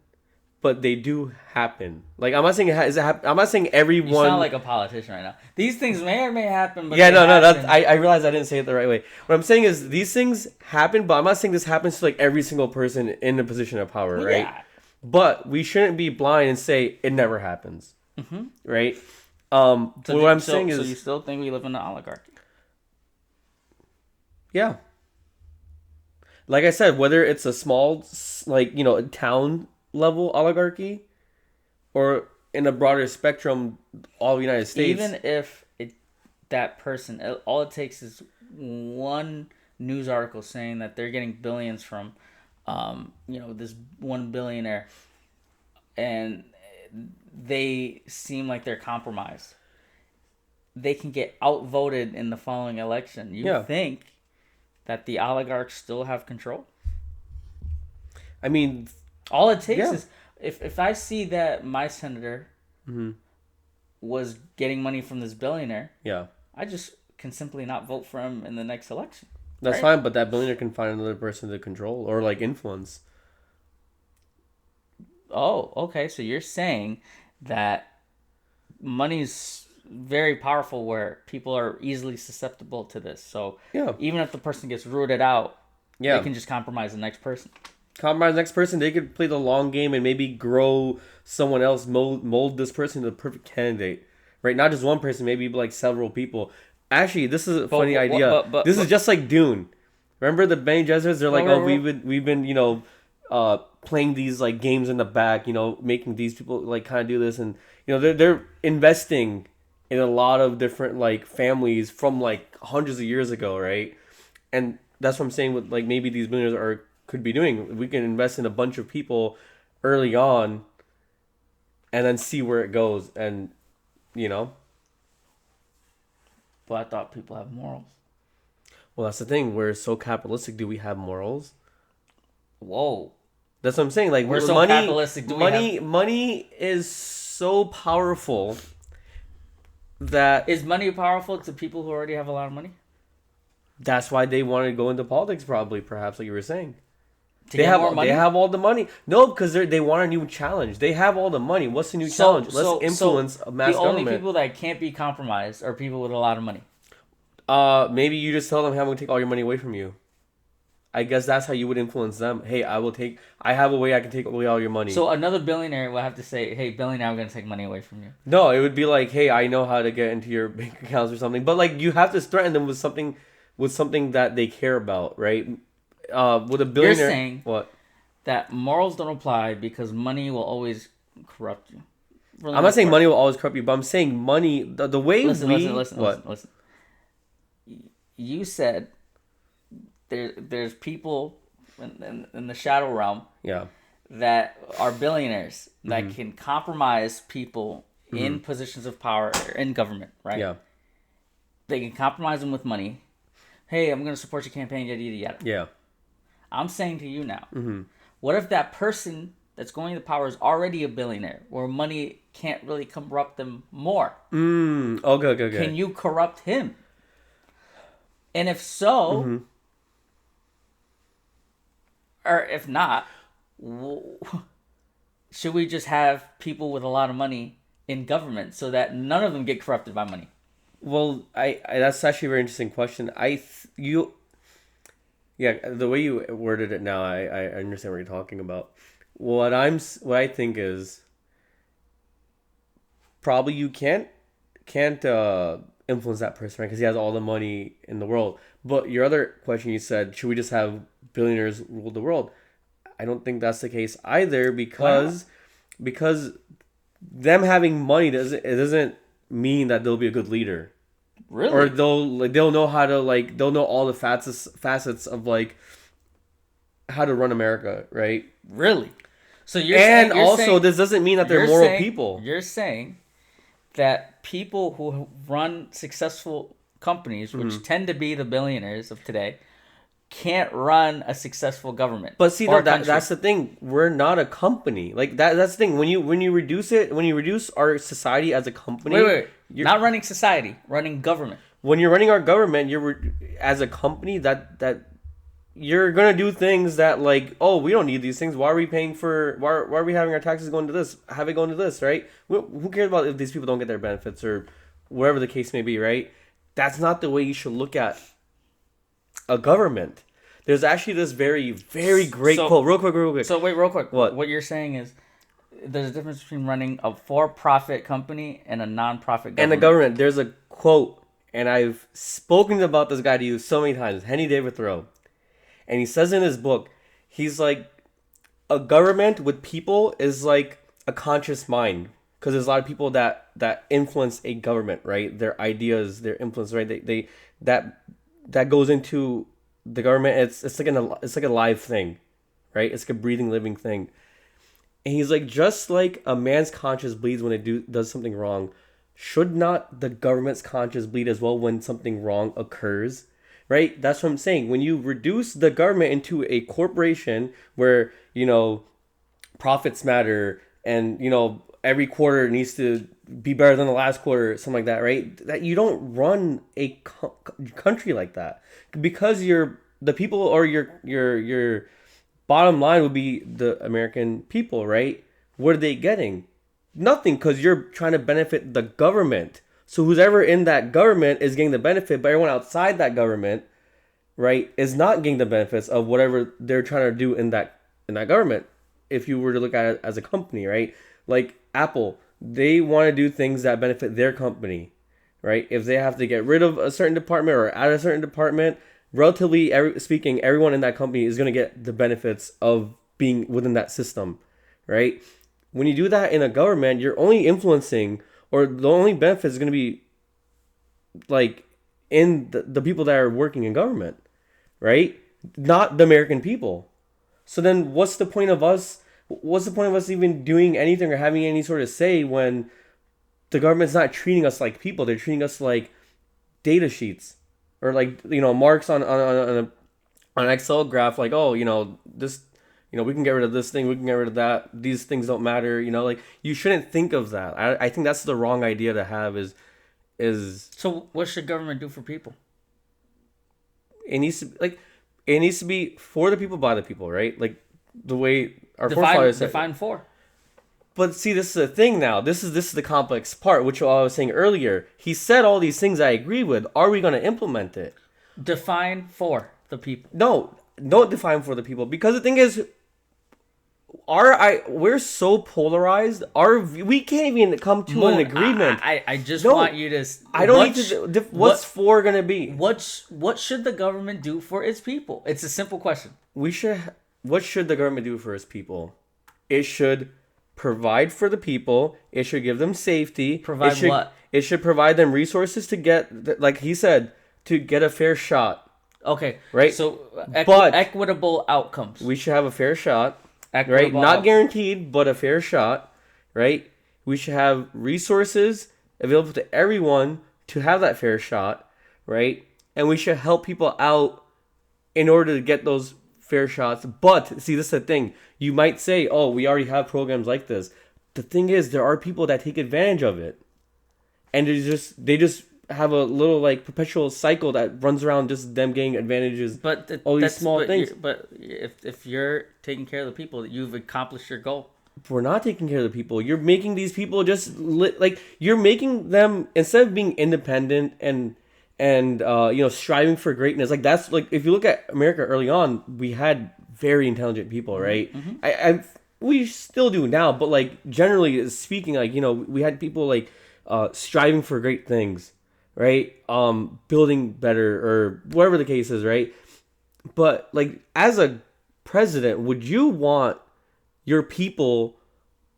but they do happen. Like, I'm not saying I'm not saying everyone... You sound like a politician right now. These things may or may happen, but yeah, no, I realize I didn't say it the right way. What I'm saying is these things happen, but I'm not saying this happens to like every single person in a position of power, right? Yeah. But we shouldn't be blind and say it never happens, right? So what I'm saying is... So you still think we live in an oligarchy? Yeah. Like I said, whether it's a small, like, town level oligarchy or in a broader spectrum, all the United States. Even if that person, all it takes is one news article saying that they're getting billions from, this one billionaire, and they seem like they're compromised. They can get outvoted in the following election. You think that the oligarchs still have control? I mean, all it takes is if I see that my senator was getting money from this billionaire, I just can simply not vote for him in the next election. That's fine, but that billionaire can find another person to control or like influence. Oh, okay. So you're saying that money's very powerful where people are easily susceptible to this. So even if the person gets rooted out, they can just compromise the next person. Compromise the next person, they could play the long game and maybe grow someone else, mold this person to the perfect candidate. Right? Not just one person, maybe like several people. Actually, this is a funny idea. This is just like Dune. Remember the Bene Gesserits? They're like, we've been playing these like games in the back, making these people like kind of do this, and they're investing in a lot of different like families from like hundreds of years ago, right? And that's what I'm saying with like maybe these billionaires could be doing. We can invest in a bunch of people early on, and then see where it goes, and But I thought people have morals. Well, that's the thing. We're so capitalistic. Do we have morals? Whoa. That's what I'm saying. Like we're so capitalistic. Money is so powerful that Is money powerful to people who already have a lot of money? that's why they want to go into politics, probably, perhaps, like you were saying. To get more money? They have all the money. No, because they want a new challenge. They have all the money. What's the new challenge? Let's influence a mass the only government. people that can't be compromised are people with a lot of money. Maybe you just tell them, hey, I'm going to take all your money away from you. I guess that's how you would influence them. Hey, I have a way I can take away all your money. So another billionaire will have to say, hey, billionaire, I'm going to take money away from you. No, it would be like, hey, I know how to get into your bank accounts or something. But like, you have to threaten them with something that they care about, right? With a billionaire, You're saying what? That morals don't apply because money will always corrupt you. I'm not saying money will always corrupt you, but I'm saying money, the way listen. You said there's people in the shadow realm Yeah. that are billionaires that can compromise people in positions of power in government, right? Yeah. They can compromise them with money. Hey, I'm going to support your campaign, yada, yada, yada. Yeah. I'm saying to you now, what if that person that's going to power is already a billionaire, where money can't really corrupt them more? Okay. Can you corrupt him? And if so, or if not, should we just have people with a lot of money in government so that none of them get corrupted by money? Well, I that's actually a very interesting question. The way you worded it now, I understand what you're talking about. What I think is probably you can't influence that person, right? Because he has all the money in the world. But your other question, you said, should we just have billionaires rule the world? I don't think that's the case either, because them having money doesn't mean that they'll be a good leader. Really? Or they'll know how to they'll know all the facets of how to run America, right? Really? So this doesn't mean that they're moral people. You're saying that people who run successful companies, which tend to be the billionaires of today, can't run a successful government. But see, that's the thing. We're not a company. Like that's the thing. When you reduce our society as a company. Wait. You're not running society, running government. When you're running our government, as a company that you're gonna do things that we don't need these things. Why are we paying for? Why are we having our taxes going to this? Have it going to this, right? Who cares about if these people don't get their benefits or whatever the case may be, right? That's not the way you should look at a government. There's actually this very, very great quote. Real quick. So wait, real quick. What? What you're saying is there's a difference between running a for-profit company and a non-profit government. And the government, there's a quote, and I've spoken about this guy to you so many times, Henry David Thoreau. And he says in his book, he's like, a government with people is like a conscious mind. Because there's a lot of people that influence a government, right? Their ideas, their influence, right? That goes into the government. It's like a live thing, right? It's like a breathing, living thing. And he's like, just like a man's conscience bleeds when it does something wrong, should not the government's conscience bleed as well when something wrong occurs? Right? That's what I'm saying. When you reduce the government into a corporation where, profits matter and, every quarter needs to be better than the last quarter, something like that, right? That you don't run a country like that, because the people, or your bottom line would be the American people, right? What are they getting? Nothing, because you're trying to benefit the government. So whoever in that government is getting the benefit, but everyone outside that government, right, is not getting the benefits of whatever they're trying to do in that government. If you were to look at it as a company, right? Like Apple, they want to do things that benefit their company, right? If they have to get rid of a certain department or add a certain department, relatively speaking, everyone in that company is going to get the benefits of being within that system, right? When you do that in a government, you're only influencing, or the only benefit is going to be in the people that are working in government, right? Not the American people. So then what's the point of us even doing anything or having any sort of say when the government's not treating us like people? They're treating us like data sheets, or marks on an Excel graph, this we can get rid of this thing, we can get rid of that. These things don't matter. Like you shouldn't think of that. I think that's the wrong idea to have. Is So what should government do for people? it needs to like it needs to be for the people by the people, right? Like the way our Define forefathers said. define for. But see, this is the thing now. This is the complex part, which I was saying earlier. He said all these things I agree with. Are we going to implement it? Define for the people. No, don't define for the people, because the thing is, we're so polarized. We can't even come to an agreement. I just No, want you to. I don't need to. What's for going to be? What should the government do for its people? It's a simple question. What should the government do for its people? It should provide for the people. It should give them safety. Provide what? It should provide them resources to get, like he said, to get a fair shot. Okay. Right. So, But equitable outcomes. we should have a fair shot. Right? Equitable Not outcomes. guaranteed, but a fair shot. Right? We should have resources available to everyone to have that fair shot. Right? And we should help people out in order to get those fair shots. But see, this is the thing. You might say, "Oh, we already have programs like this." The thing is, there are people that take advantage of it, and they just have a little like perpetual cycle that runs around just them getting advantages. But all these small things. But if you're taking care of the people, you've accomplished your goal. We're not taking care of the people. You're making these people just like you're making them, instead of being independent and striving for greatness. Like that's like, if you look at America early on, we had very intelligent people, right? Mm-hmm. We still do now, but like generally speaking, like we had people like striving for great things, right? Building better or whatever the case is, right? But like as a president, would you want your people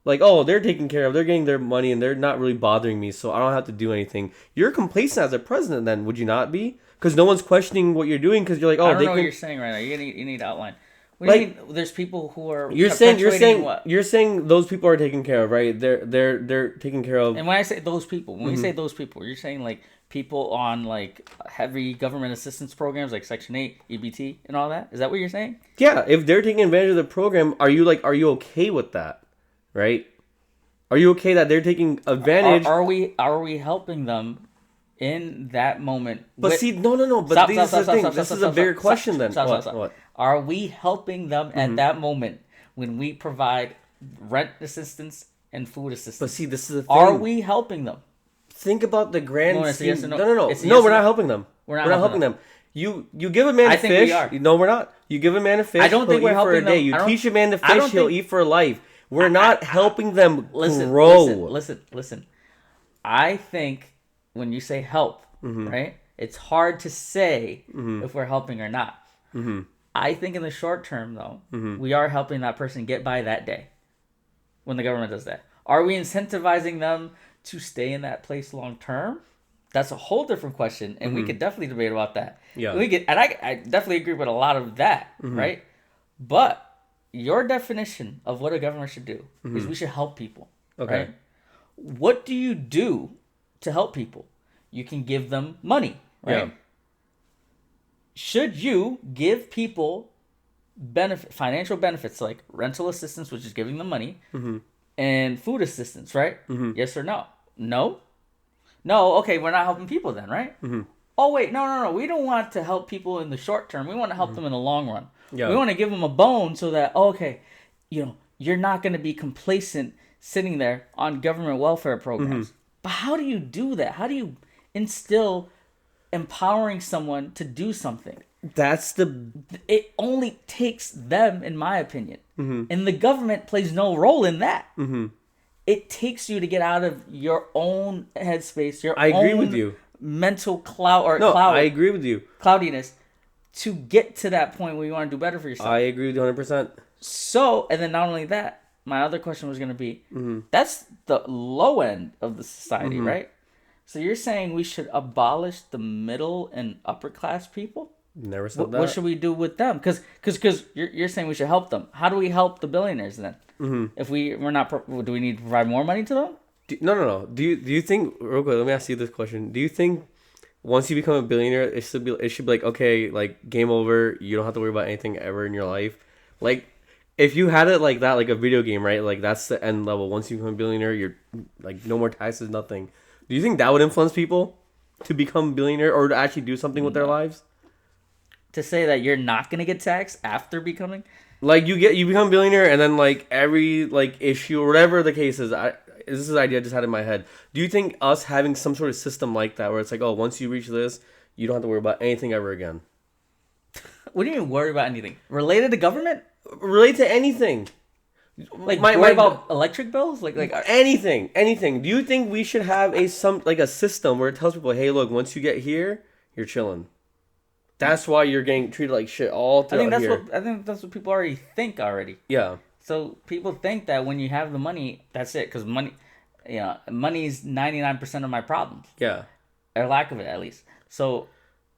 like, oh, they're taken care of, they're getting their money, and they're not really bothering me, so I don't have to do anything? You're complacent as a president, then, would you not be? Because no one's questioning what you're doing, because you're like, oh, I don't know what you're saying right now. You need to outline. What do you mean? There's people who are you're saying what? You're saying those people are taken care of, right? They're taken care of. And when I say those people, when we say those people, you're saying like people on like heavy government assistance programs like Section 8, EBT, and all that? Is that what you're saying? Yeah, if they're taking advantage of the program, are you okay with that? Right? Are you okay that they're taking advantage? Are we helping them in that moment? But see, no. But this is the thing. This is a bigger question then. What? Are we helping them at that moment when we provide rent assistance and food assistance? But see, this is the thing. Are we helping them? Think about the grand scheme. Yes No. No, We're not helping them. We're not helping them. You give a man a fish. We are. No, we're not. You give a man a fish. I don't think we're helping for a day. them. You teach a man to fish. He'll eat for life. We're not helping them grow. Listen. I think when you say help, right, it's hard to say if we're helping or not. I think in the short term, though, we are helping that person get by that day when the government does that. Are we incentivizing them to stay in that place long term? That's a whole different question, and we could definitely debate about that. Yeah, and I definitely agree with a lot of that, right? But your definition of what a government should do is we should help people. Okay. Right? What do you do to help people? You can give them money, right? Yeah. Should you give people financial benefits like rental assistance, which is giving them money, and food assistance, right? Yes or no? No? No, okay, we're not helping people then, right? Oh, wait, no. We don't want to help people in the short term. We want to help them in the long run. Yeah. We want to give them a bone so that, you're not going to be complacent sitting there on government welfare programs. But how do you do that? How do you instill empowering someone to do something? It only takes them, in my opinion. And the government plays no role in that. It takes you to get out of your own headspace, I agree with you. Mental I agree with you. Cloudiness to get to that point where you want to do better for yourself. I agree with you 100%. So, and then not only that, my other question was going to be, that's the low end of the society, right? So you're saying we should abolish the middle and upper class people? Never said that. What should we do with them? Because you're saying we should help them. How do we help the billionaires then? If we're not, do we need to provide more money to them? No. Do you think, real quick, let me ask you this question. Do you think once you become a billionaire, it should be like, okay, like game over, you don't have to worry about anything ever in your life? Like, if you had it like that, like a video game, right? Like that's the end level. Once you become a billionaire, you're like no more taxes, nothing. Do you think that would influence people to become billionaire or to actually do something with their No. lives? To say that you're not gonna get taxed after becoming, Like you become billionaire, and then like every like issue or whatever the case is, this is an idea I just had in my head. Do you think us having some sort of system like that, where it's like, oh, once you reach this, you don't have to worry about anything ever again? what do you mean worry about anything related to government? Relate to anything. Like My worry about electric bills? Like anything. Do you think we should have a system where it tells people, hey, look, once you get here, you're chilling. That's why you're getting treated like shit all throughout here. I think that's what people already think already. Yeah. So people think that when you have the money, that's it. Because money, money's 99% of my problems, Yeah. or lack of it at least. So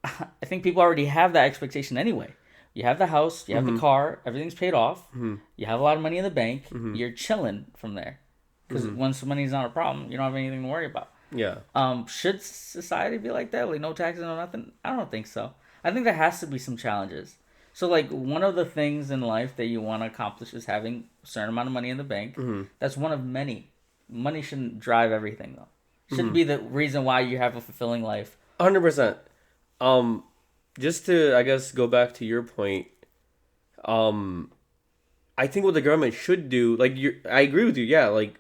I think people already have that expectation anyway. You have the house, you have the car, everything's paid off. You have a lot of money in the bank. You're chilling from there. Because once money's not a problem, you don't have anything to worry about. Yeah. Should society be like that? Like no taxes, no nothing? I don't think so. I think there has to be some challenges. So like one of the things in life that you want to accomplish is having a certain amount of money in the bank. That's one of many. Money shouldn't drive everything though. Shouldn't be the reason why you have a fulfilling life. 100%. Just to, I guess, go back to your point, I think what the government should do, like, I agree with you, yeah, like,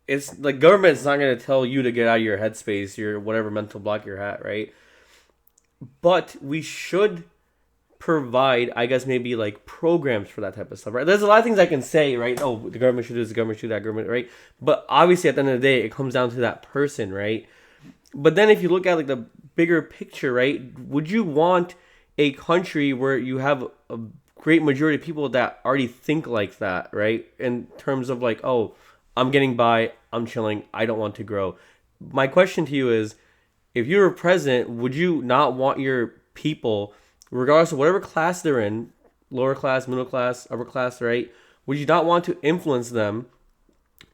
it's, like, government's not going to tell you to get out of your headspace, your whatever mental block you're at, right? But we should provide, I guess, maybe, like, programs for that type of stuff, right? There's a lot of things I can say, right? Oh, the government should do this, the government should do that, government, right? But obviously, at the end of the day, it comes down to that person, right? But then if you look at, like, the bigger picture, right? Would you want a country where you have a great majority of people that already think like that, right? In terms of like, oh, I'm getting by, I'm chilling, I don't want to grow. My question to you is, if you were president, would you not want your people, regardless of whatever class they're in, lower class, middle class, upper class, right? Would you not want to influence them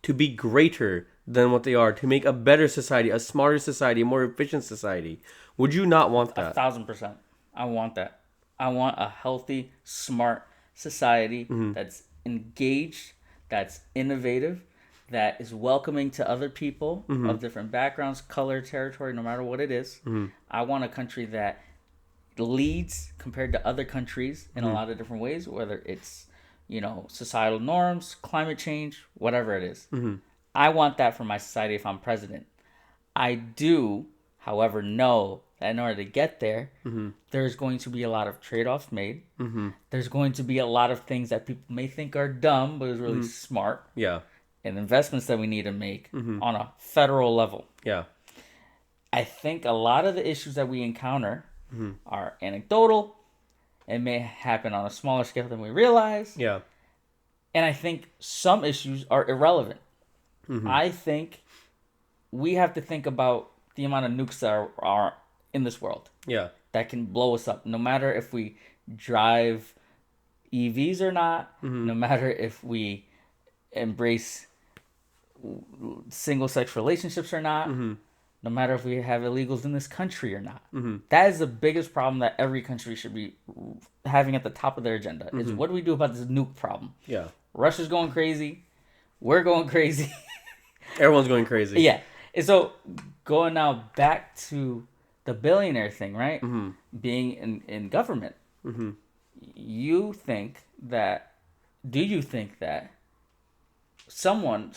to be greater than what they are, to make a better society, a smarter society, a more efficient society? Would you not want that? 1,000%. I want that. I want a healthy, smart society that's engaged, that's innovative, that is welcoming to other people of different backgrounds, color, territory, no matter what it is. I want a country that leads compared to other countries in a lot of different ways, whether it's, societal norms, climate change, whatever it is. I want that for my society if I'm president. I do, however, know that in order to get there, there's going to be a lot of trade-offs made. There's going to be a lot of things that people may think are dumb, but is really smart. Yeah. And investments that we need to make on a federal level. Yeah. I think a lot of the issues that we encounter are anecdotal. It may happen on a smaller scale than we realize. Yeah. And I think some issues are irrelevant. I think we have to think about the amount of nukes that are in this world. Yeah. That can blow us up. No matter if we drive EVs or not. No matter if we embrace single-sex relationships or not. No matter if we have illegals in this country or not. That is the biggest problem that every country should be having at the top of their agenda. Is what do we do about this nuke problem? Yeah. Russia's going crazy. We're going crazy. Everyone's going crazy. Yeah. And so going now back to the billionaire thing, right? Being in government. Do you think that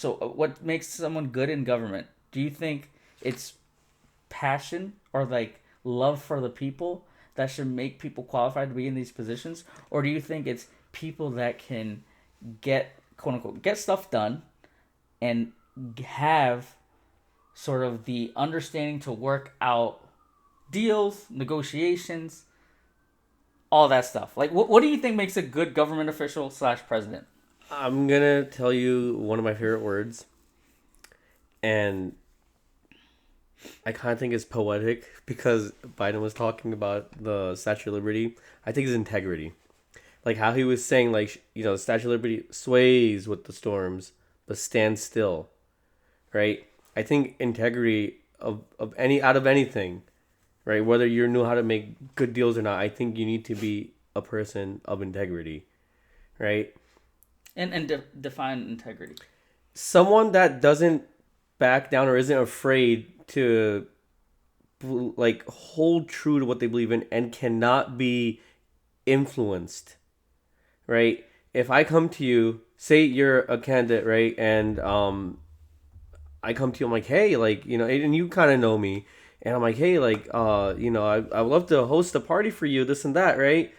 what makes someone good in government? Do you think it's passion or like love for the people that should make people qualified to be in these positions? Or do you think it's people that can get, quote unquote, get stuff done and have sort of the understanding to work out deals, negotiations, all that stuff? Like, what do you think makes a good government official / president? I'm going to tell you one of my favorite words. And I kind of think it's poetic because Biden was talking about the Statue of Liberty. I think it's integrity. Like how he was saying, like, the Statue of Liberty sways with the storms, but stands still. Right? I think integrity of anything, right? Whether you know how to make good deals or not, I think you need to be a person of integrity, right? And define integrity. Someone that doesn't back down or isn't afraid to like hold true to what they believe in and cannot be influenced, right? If I come to you, say you're a candidate, right, and I come to you, I'm like, hey, like, and you kind of know me, and I'm like, hey, like, I would love to host a party for you, this and that, right?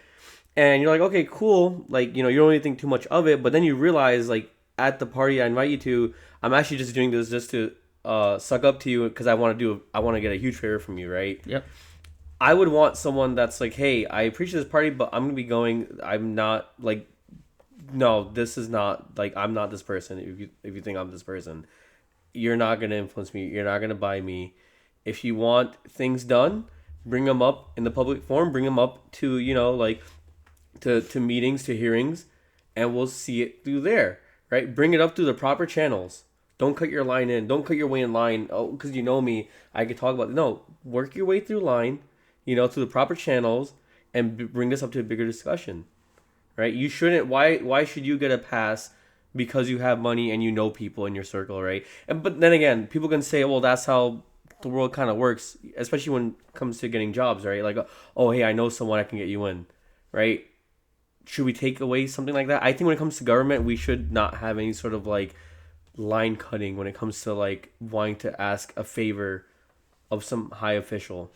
And you're like, okay, cool, like, you don't really think too much of it, but then you realize, like, at the party I invite you to, I'm actually just doing this just to suck up to you because I want to get a huge favor from you, right? Yep. I would want someone that's like, hey, I appreciate this party, but I'm gonna be going. I'm not like, no, this is not like I'm not this person. If you think I'm this person, you're not gonna influence me. You're not gonna buy me. If you want things done, bring them up in the public forum. Bring them up to like to meetings, to hearings, and we'll see it through there. Right? Bring it up through the proper channels. Don't cut your line in. Don't cut your way in line. Oh, because you know me, I could talk about it. No, work your way through line. Through the proper channels, and bring this up to a bigger discussion. Right? You shouldn't. Why should you get a pass because you have money and you know people in your circle, right? But then again, people can say, well, that's how the world kind of works, especially when it comes to getting jobs, right? Like, oh, hey, I know someone, I can get you in, right? Should we take away something like that? I think when it comes to government, we should not have any sort of like line cutting when it comes to like wanting to ask a favor of some high official.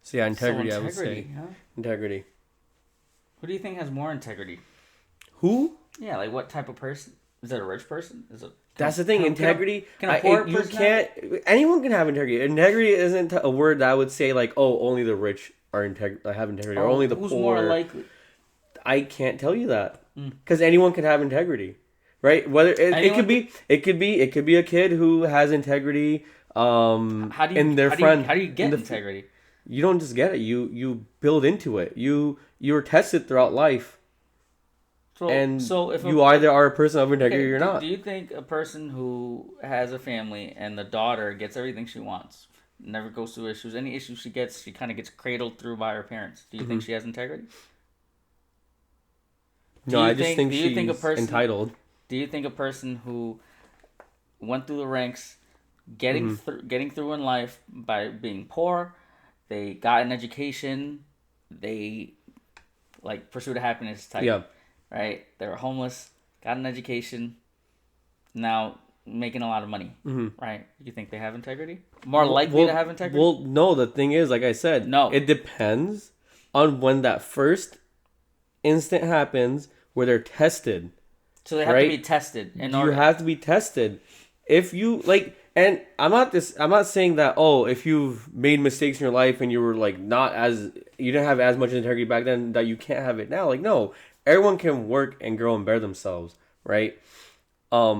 So yeah, integrity, I would say. Huh? Integrity. Who do you think has more integrity? Who? Yeah, like what type of person? Is it a rich person? Is it? That's the thing. Integrity. Can a poor you person can't. Anyone can have integrity. Integrity isn't a word that I would say like, oh, only the rich are have integrity, or only the who's poor. More likely? I can't tell you that because anyone can have integrity, right? Whether it could be a kid who has integrity. In their friend. How do you get integrity? You don't just get it. You build into it. You're tested throughout life. So if you either are a person of integrity or you're not. Do you think a person who has a family and the daughter gets everything she wants, never goes through issues, any issues she gets, she kind of gets cradled through by her parents? Do you think she has integrity? No, I just think she's entitled. Do you think a person who went through the ranks, getting through in life by being poor, they got an education, they like pursued a happiness type. Yeah. Right? They were homeless, got an education, now making a lot of money. Right? You think they have integrity? More likely to have integrity? Well, no, the thing is, like I said, no. It depends on when that first instant happens where they're tested. So they have to be tested. You have to be tested. If you like, and I'm not saying that, oh, if you've made mistakes in your life and you were like you didn't have as much integrity back then that you can't have it now. Like, no, everyone can work and grow and better themselves, right? But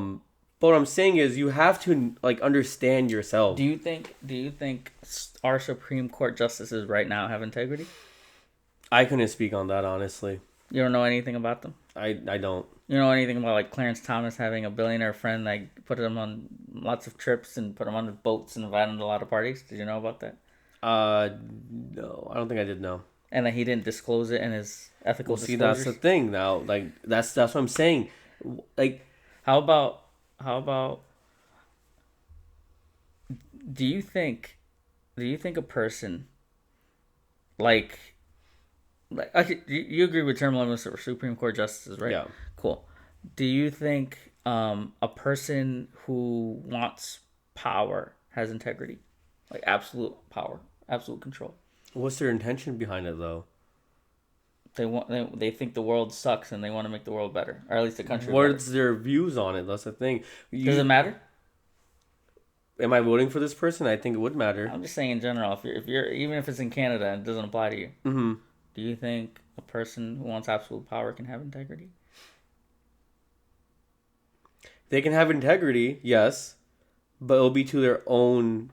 what I'm saying is you have to like understand yourself. Do you think our Supreme Court justices right now have integrity? I couldn't speak on that, honestly. You don't know anything about them? I don't. You know anything about like Clarence Thomas having a billionaire friend that put him on lots of trips and put him on the boats and invited him to a lot of parties? Did you know about that? No, I don't think I did know. And that he didn't disclose it in his ethical disclosures? See, that's the thing now. Like that's what I'm saying. Like, how about do you think a person like okay, you agree with term limits for Supreme Court justices, right? Yeah. Cool. Do you think a person who wants power has integrity? Like absolute power, absolute control. What's their intention behind it, though? They think the world sucks and they want to make the world better, or at least the country. What's their views on it? That's the thing. Does it matter? Am I voting for this person? I think it would matter. I'm just saying in general. If you're even if it's in Canada and it doesn't apply to you, do you think a person who wants absolute power can have integrity? They can have integrity, yes, but it'll be to their own,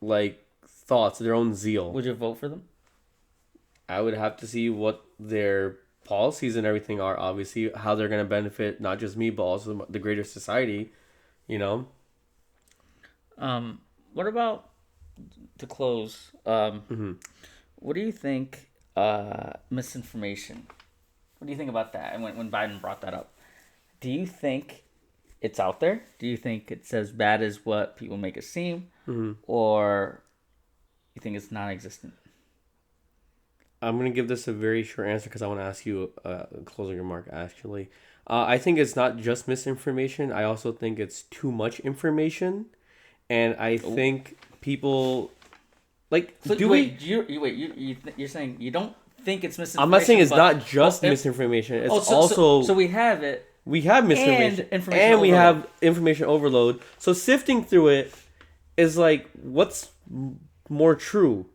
like, thoughts, their own zeal. Would you vote for them? I would have to see what their policies and everything are, obviously, how they're going to benefit not just me, but also the greater society, you know? What about to close, Mm-hmm. what do you think? Misinformation. What do you think about that? And when Biden brought that up, do you think it's out there? Do you think it's as bad as what people make it seem, Mm-hmm. or you think it's non-existent? I'm gonna give this a very short answer because I want to ask you a closing remark. Actually, I think it's not just misinformation. I also think it's too much information, and I Oh. think people like So do we? wait, you're saying you don't think it's I'm not saying misinformation, it's but not just oh, misinformation. It's so also we have it we have and misinformation information and we overload. have information overload. So sifting through it is like what's more true,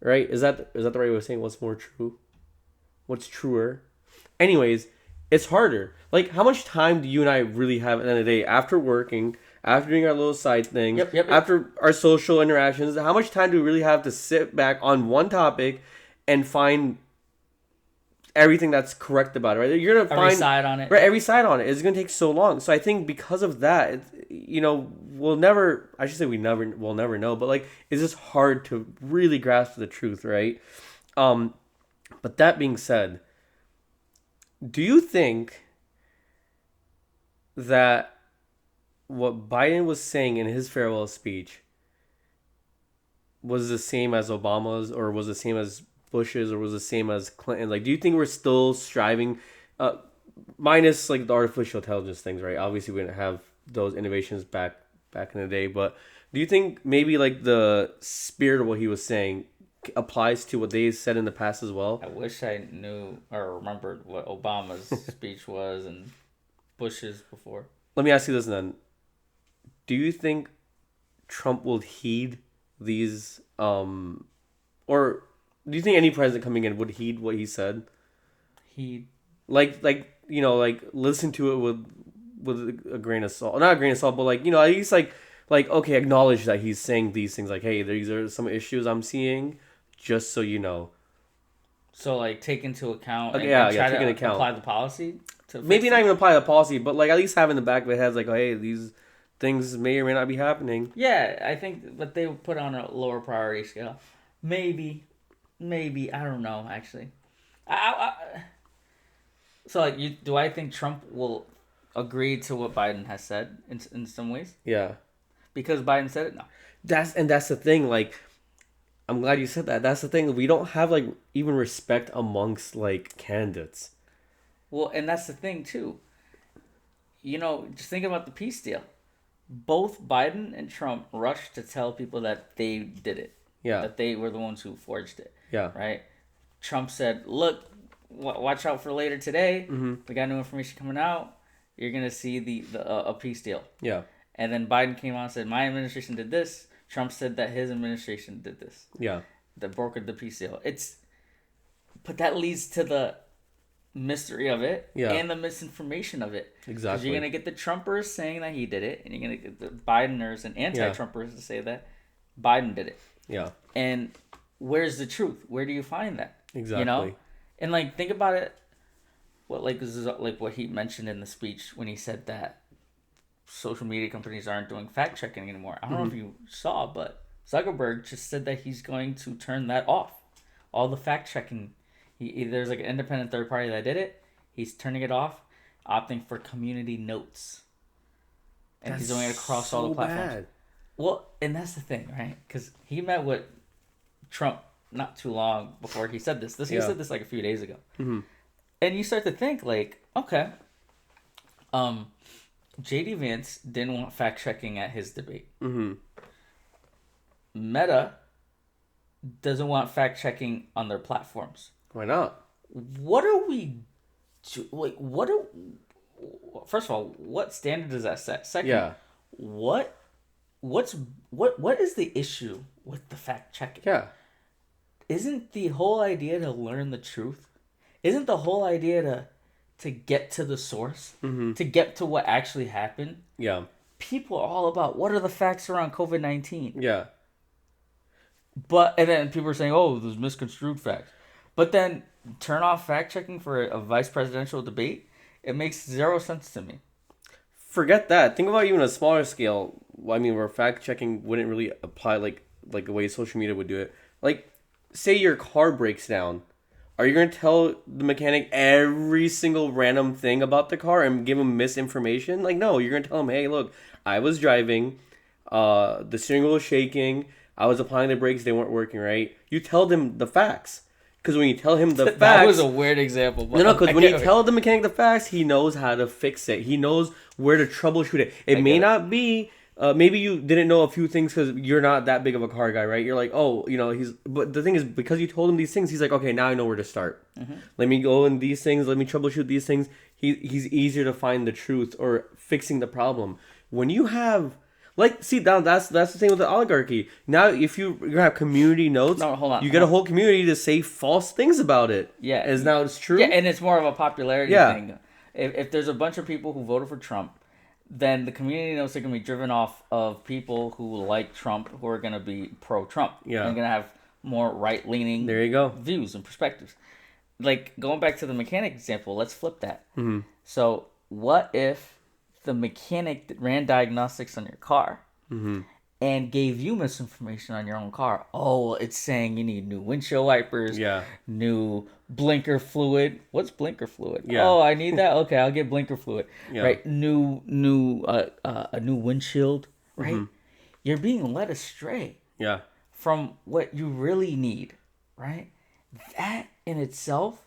right? Is that the right way of saying what's more true? What's truer? Anyways, it's harder. Like, how much time do you and I really have at the end of the day after working, after doing our little side things, Yep. after our social interactions? How much time do we really have to sit back on one topic and find everything that's correct about it? Right? You're gonna Every find side on it. right every side on it. It's gonna take so long. So I think because of that, we'll never. I should say we'll never know. But like, it's just hard to really grasp the truth, right? Um, but that being said, do you think that what Biden was saying in his farewell speech was the same as Obama's, or was the same as Bush's, or was the same as Clinton? Like, do you think we're still striving, uh, minus like the artificial intelligence things, right? Obviously, we didn't have those innovations back in the day, but do you think maybe like the spirit of what he was saying applies to what they said in the past as well? I wish I knew or remembered what Obama's speech was and Bush's before. Let me ask you this then: do you think Trump will heed these, or do you think any president coming in would heed what he said? He Like listen to it with a grain of salt, not a grain of salt, but like at least like okay, acknowledge that he's saying these things. Like, hey, these are some issues I'm seeing, just so you know. so like take into account Okay, and, yeah, and yeah, try take into to account. apply the policy to fix Maybe not it. even apply the policy, but like at least have in the back of their heads, like, oh, hey, these things may or may not be happening. Yeah, I think, but they would put on a lower priority scale. Maybe, maybe I don't know actually. So like, do I think Trump will agree to what Biden has said in some ways Yeah. because Biden said it? No. That's the thing. Like, I'm glad you said that. That's the thing. We don't have like even respect amongst like candidates. Well, and that's the thing too. Just think about the peace deal. Both Biden and Trump rushed to tell people that they did it, Yeah. that they were the ones who forged it, Yeah. right? Trump said, "Look, watch out for later today. Mm-hmm. We got new information coming out. You're gonna see a peace deal." Yeah. And then Biden came out and said, "My administration did this." Trump said that his administration did this. Yeah. That brokered the peace deal. But that leads to the mystery of it Yeah. and the misinformation of it. Because Exactly. you're gonna get the Trumpers saying that he did it, and you're gonna get the Bideners and anti-Trumpers to say that Biden did it. Yeah. And where's the truth? Where do you find that? Exactly. And like think about it. This is like what he mentioned in the speech when he said that social media companies aren't doing fact checking anymore. I don't know if you saw, but Zuckerberg just said that he's going to turn that off. All the fact checking. There's like an independent third party that did it. He's turning it off, opting for community notes, and he's doing it across all the platforms. Bad. Well, and that's the thing, right? Because he met with Trump not too long before he said this. He said this like a few days ago, and you start to think like, okay, JD Vance didn't want fact checking at his debate. Mm-hmm. Meta doesn't want fact checking on their platforms. Why not? What are we like? First of all, what standard does that set? Second, Yeah. what is the issue with the fact checking? Yeah. Isn't the whole idea to learn the truth? Isn't the whole idea to get to the source, to get to what actually happened? Yeah. People are all about what are the facts around COVID-19. Yeah. And then people are saying, "Oh, there's misconstrued facts." But then turn off fact checking for a vice presidential debate. It makes zero sense to me. Forget that. Think about even a smaller scale. I mean, where fact checking wouldn't really apply. Like like the way social media would do it. Like, say your car breaks down. Are you going to tell the mechanic every single random thing about the car and give him misinformation? Like, no, you're going to tell him, hey, look, I was driving, the steering wheel was shaking, I was applying the brakes, they weren't working right. You tell them the facts. Because when you tell him the facts... That was a weird example. But No, because when you tell the mechanic the facts, he knows how to fix it. He knows where to troubleshoot it. It may not be... maybe you didn't know a few things because you're not that big of a car guy, right? You're like, oh, he's... But the thing is, because you told him these things, he's like, okay, now I know where to start. Mm-hmm. Let me go in these things. Let me troubleshoot these things. He's easier to find the truth or fixing the problem. When you have... Like, see, that's the thing with the oligarchy. Now, if you're going to have community notes, no, hold on, you get a whole community to say false things about it. Yeah. Now it's true. Yeah, and it's more of a popularity thing. If there's a bunch of people who voted for Trump, then the community notes are going to be driven off of people who like Trump, who are going to be pro-Trump. Yeah. And going to have more right-leaning there you go. views and perspectives. Like, going back to the mechanic example, let's flip that. Mm-hmm. So, what if the mechanic that ran diagnostics on your car and gave you misinformation on your own car? Oh, it's saying you need new windshield wipers, new blinker fluid. What's blinker fluid? Yeah. Oh, I need that. Okay, I'll get blinker fluid. Yeah. Right, a new windshield. Right, you're being led astray. Yeah. From what you really need. Right, that in itself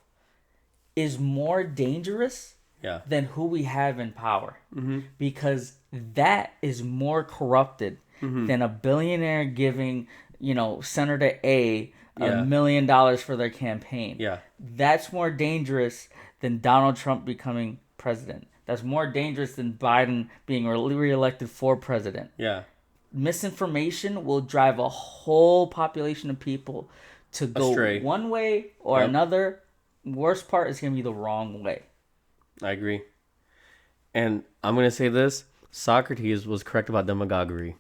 is more dangerous than who we have in power. Because that is more corrupted than a billionaire giving, Senator A $1 million for their campaign. Yeah. That's more dangerous than Donald Trump becoming president. That's more dangerous than Biden being reelected for president. Yeah. Misinformation will drive a whole population of people to go astray. One way or another. Worst part is going to be the wrong way. I agree. And I'm going to say this. Socrates was correct about demagoguery.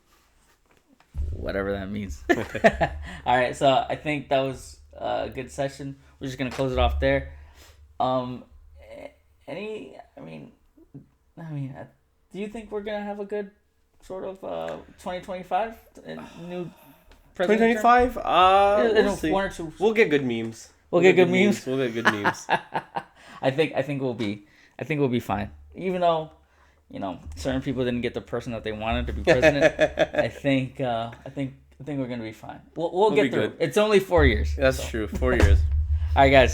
Whatever that means. All right, so I think that was a good session. We're just going to close it off there. Do you think we're going to have a good sort of 2025 new president? 2025? We'll see. One or two. We'll get good memes. We'll get good memes. We'll get good memes. I think we'll be fine. Even though, certain people didn't get the person that they wanted to be president. I think we're gonna be fine. We'll get through. Good. It's only 4 years. That's true. 4 years. All right, guys.